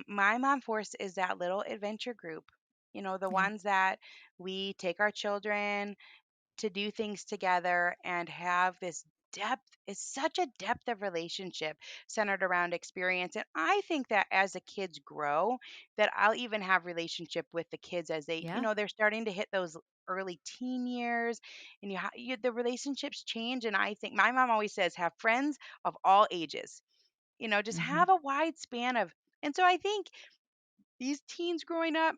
my mom force is that little adventure group, the Yeah, ones that we take our children to do things together and have this depth. Is such a depth of relationship centered around experience. And I think that as the kids grow, that I'll even have relationship with the kids as they, yeah. they're starting to hit those early teen years, and the relationships change. And I think my mom always says have friends of all ages, just Mhm. have a wide span of. And so I think these teens growing up,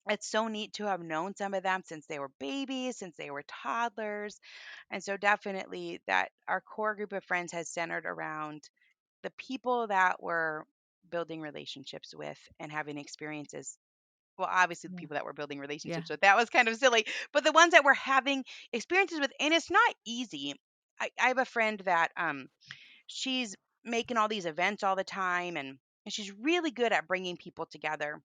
it's so neat to have known some of them since they were babies, since they were toddlers. And so definitely that our core group of friends has centered around the people that we're building relationships with and having experiences. Well, obviously the Yeah. people that we're building Yeah. relationships with, that was kind of silly, but the ones that we're having experiences with, and it's not easy. I have a friend that she's making all these events all the time, and she's really good at bringing people together.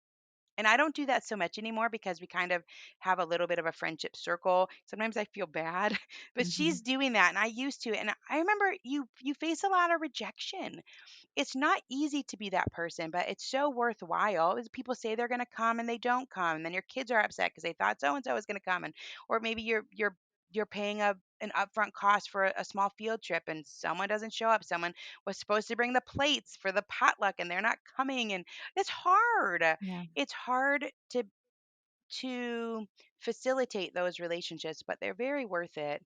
And I don't do that so much anymore because we kind of have a little bit of a friendship circle. Sometimes I feel bad, but she's Mhm. doing that, and I used to. And I remember you face a lot of rejection. It's not easy to be that person, but it's so worthwhile. Is people say they're going to come and they don't come, and then your kids are upset because they thought so and so was going to come, and or maybe you're paying an upfront cost for a small field trip and someone doesn't show up. Someone was supposed to bring the plates for the potluck and they're not coming, and it's hard. Yeah. It's hard to facilitate those relationships, but they're very worth it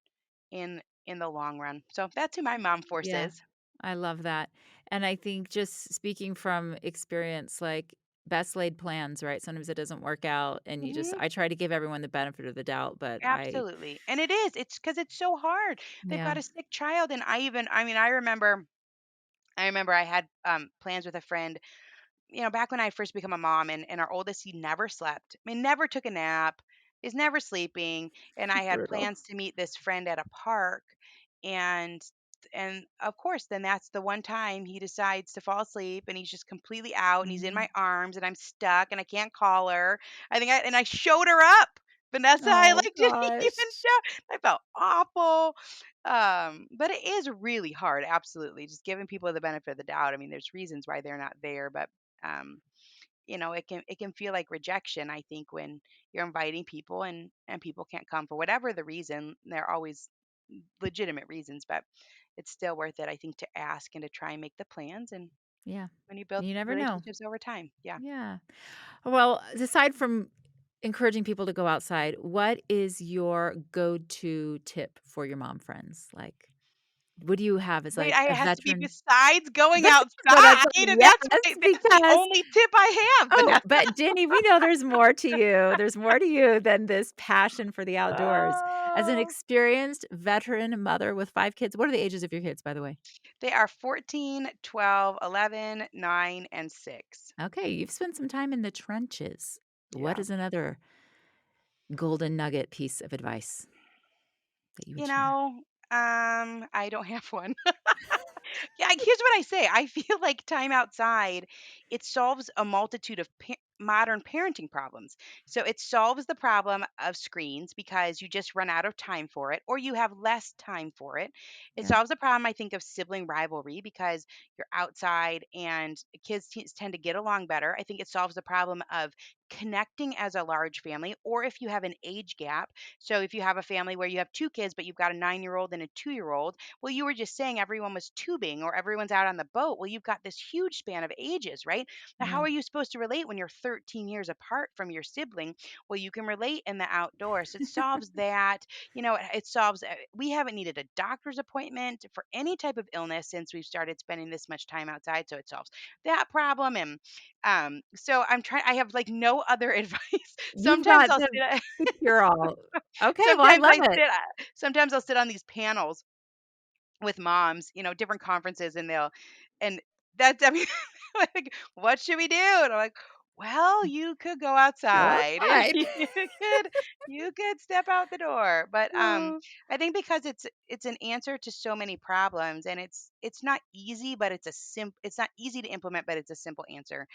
in the long run. So that's who my mom force Yeah. is. I love that. And I think just speaking from experience, like best laid plans, right? Sometimes it doesn't work out and Hmm. I try to give everyone the benefit of the doubt, but Absolutely. And it is. It's because it's so hard. They've yeah, got a sick child, and I mean, I remember I had plans with a friend, back when I first became a mom, and our oldest, he never slept. I mean, never took a nap, is never sleeping. And I had brutal. plans to meet this friend at a park, and and of course, then that's the one time he decides to fall asleep, and he's just completely out, and he's in Mm. my arms, and I'm stuck, and I can't call her. I showed her up. Vanessa, I Oh like didn't even gosh. show. I felt awful. But it is really hard, absolutely. Just giving people the benefit of the doubt. I mean, there's reasons why they're not there, but um, it can feel like rejection, I think, when you're inviting people and people can't come for whatever the reason. There are always legitimate reasons, but it's still worth it, I think, to ask and to try and make the plans, and Yeah. when you build You never know. relationships over time. Yeah. Yeah. Well, aside from encouraging people to go outside, what is your go-to tip for your mom friends? Like, what do you have as Wait, like I a it has to be veteran? besides going That's what I outside, thought, and yes, that's the because only tip I have, oh, Vanessa. but Jenny, we know there's more to you. There's more to you than this passion for the outdoors. As an Oh. experienced veteran mother with 5 kids, what are the ages of your kids, by the way? They are 14, 12, 11, 9, and 6. Okay, you've spent some time in the trenches. What Yeah. is another golden nugget piece of advice that you would You share? know, I don't have one. Yeah, here's what I say. I feel like time outside, it solves a multitude of modern parenting problems. So it solves the problem of screens because you just run out of time for it, or you have less time for it. It Yeah, solves the problem, I think, of sibling rivalry because you're outside and kids tend to get along better. I think it solves the problem of connecting as a large family, or if you have an age gap. So if you have a family where you have two kids, but you've got a 9-year-old and a 2-year-old, well, you were just saying everyone was tubing or everyone's out on the boat. Well, you've got this huge span of ages, right? Now, how yeah, are you supposed to relate when you're 13 years apart from your sibling? Well, you can relate in the outdoors. It solves that. It solves, we haven't needed a doctor's appointment for any type of illness since we've started spending this much time outside. So it solves that problem. And so I have like no other advice. you've Sometimes got I'll the sit, cure all. Okay, well, I sometimes love I it. sit, sometimes I'll sit on these panels with moms, different conferences, and that's, I mean, like, what should we do? And I'm like, well, you could go Go outside. outside. You could step out the door. But Oh, I think because it's an answer to so many problems, and it's not easy, but it's not easy to implement, but it's a simple answer.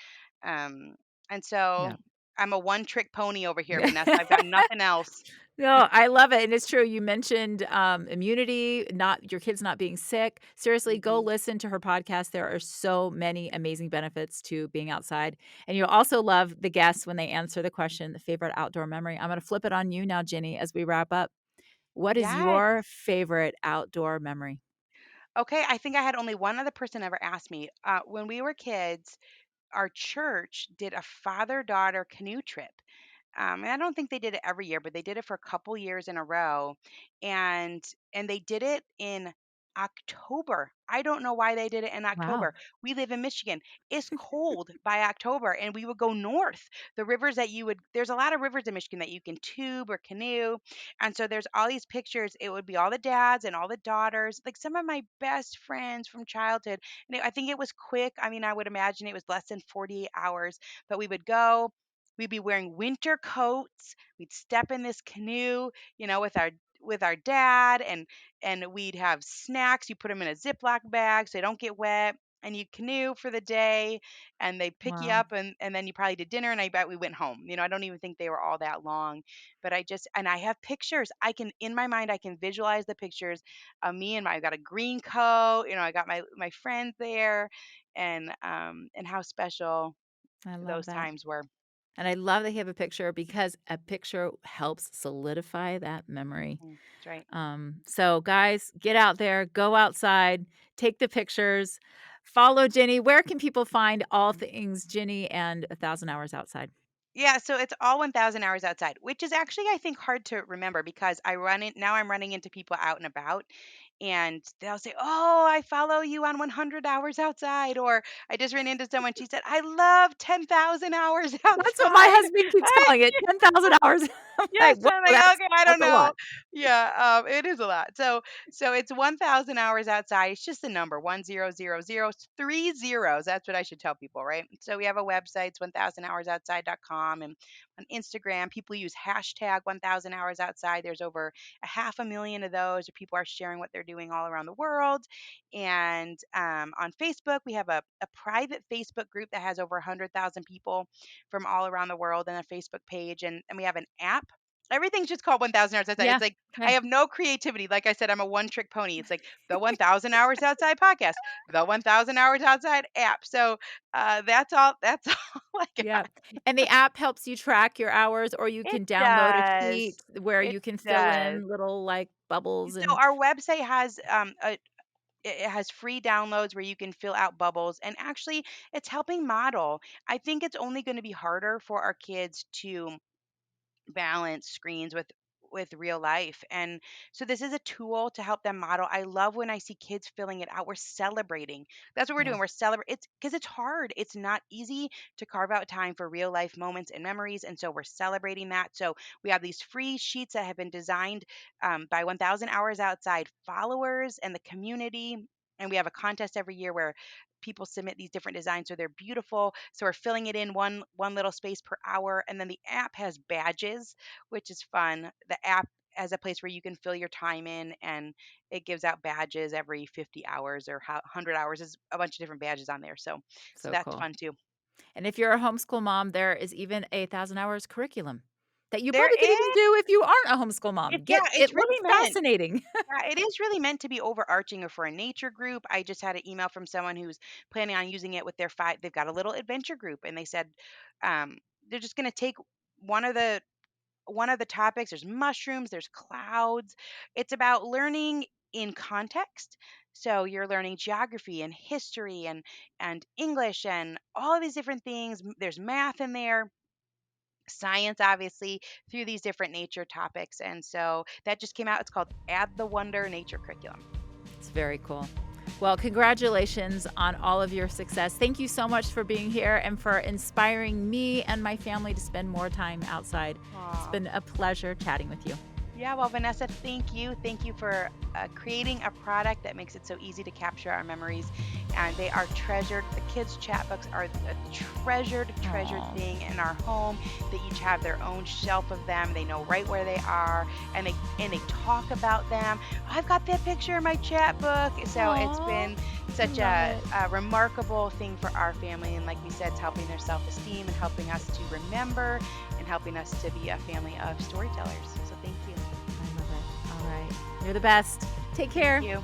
Um, and so yeah. I'm a one trick pony over here, Vanessa. I've got nothing else. No, I love it, and it's true. You mentioned, immunity, not your kids not being sick. Seriously, go Hmm. listen to her podcast. There are so many amazing benefits to being outside, and you'll also love the guests when they answer the question, "The favorite outdoor memory." I'm gonna flip it on you now, Ginny, as we wrap up. What is Yes. your favorite outdoor memory? Okay, I think I had only one other person ever ask me. When we were kids, our church did a father-daughter canoe trip. And I don't think they did it every year, but they did it for a couple years in a row, and they did it in October. I don't know why they did it in Wow. October. We live in Michigan. It's cold by October, and we would go north. The rivers that you would there's a lot of rivers in Michigan that you can tube or canoe. And so there's all these pictures. It would be all the dads and all the daughters, like some of my best friends from childhood. And I think it was quick. I mean, I would imagine it was less than 48 hours, but we would go. We'd be wearing winter coats. We'd step in this canoe, with our dad, and we'd have snacks. You put them in a Ziploc bag so they don't get wet. And you canoe for the day, and they pick you Wow. up, and then you probably did dinner. And I bet we went home. I don't even think they were all that long, but I have pictures. In my mind, I can visualize the pictures of me and I've got a green coat. I got my friends there, and how special I love those that. times were. And I love that you have a picture because a picture helps solidify that memory. That's right. So guys, get out there, go outside, take the pictures, follow Ginny. Where can people find all things Ginny and 1,000 Hours Outside? Yeah, so it's all 1,000 hours outside, which is actually, I think, hard to remember because I'm running into people out and about, and they'll say, "Oh, I follow you on 100 hours outside," or I just ran into someone. She said, "I love 10,000 hours That's what my outside." husband keeps calling it, 10,000 hours. I'm Yes, like, "Whoa, I'm like, that's "Okay, I don't that's a know." lot." Yeah, it is a lot. So it's 1,000 hours outside. It's just a number, 1000, 3 zeros. That's what I should tell people, right? So we have a website, it's 1000hoursoutside.com, and on Instagram, people use hashtag 1,000 hours outside. There's over a half a million of those, where people are sharing what they're doing all around the world. And on Facebook, we have a private Facebook group that has over 100,000 people from all around the world and a Facebook page. And we have an app. Everything's just called 1,000 Hours Outside. Yeah, It's like I yeah, have no creativity. Like I said, I'm a one trick pony. It's like the 1,000 Hours Outside podcast, the 1,000 Hours Outside app. So that's all. That's all I yeah. got. And the app helps you track your hours, or you It can download a sheet does. where It you can fill does. in little, like, bubbles So and our website has it has free downloads where you can fill out bubbles, and actually it's helping model. I think it's only going to be harder for our kids to balance screens with real life, and so this is a tool to help them model. I love when I see kids filling it out. We're celebrating. That's what we're yeah, doing. We're celebrating. It's because it's hard. It's not easy to carve out time for real life moments and memories, and so we're celebrating that. So we have these free sheets that have been designed by 1000 hours outside followers and the community, and we have a contest every year where people submit these different designs, so they're beautiful. So we're filling it in one little space per hour, and then the app has badges, which is fun. The app has a place where you can fill your time in, and it gives out badges every 50 hours or 100 hours. Is a bunch of different badges on there, so so that's cool. fun too. And if you're a homeschool mom, there is even a 1,000 Hours curriculum that you There probably could even is, do if you aren't a homeschool mom. yeah, It it's looks really meant. fascinating. Yeah, it is really meant to be overarching or for a nature group. I just had an email from someone who's planning on using it with their five. They've got a little adventure group, and they said they're just going to take one of the one of the topics. There's mushrooms, there's clouds. It's about learning in context. So you're learning geography and history and English and all of these different things. There's math in there, science obviously, through these different nature topics. And so that just came out. It's called Add the Wonder Nature Curriculum. It's very cool. Well, congratulations on all of your success. Thank you so much for being here and for inspiring me and my family to spend more time outside. It's Aw. been a pleasure chatting with you. Yeah, well, Vanessa, thank you. Thank you for creating a product that makes it so easy to capture our memories. And they are treasured. The kids' chatbooks are a treasured Aw. thing in our home. They each have their own shelf of them. They know right where they are, and they talk about them. I've got that picture in my chat book. So it's Aw, been I such love it. a remarkable thing for our family. And like we said, it's helping their self-esteem and helping us to remember and helping us to be a family of storytellers. So thank you. I love it. All right. You're the best. Take Thank care. you.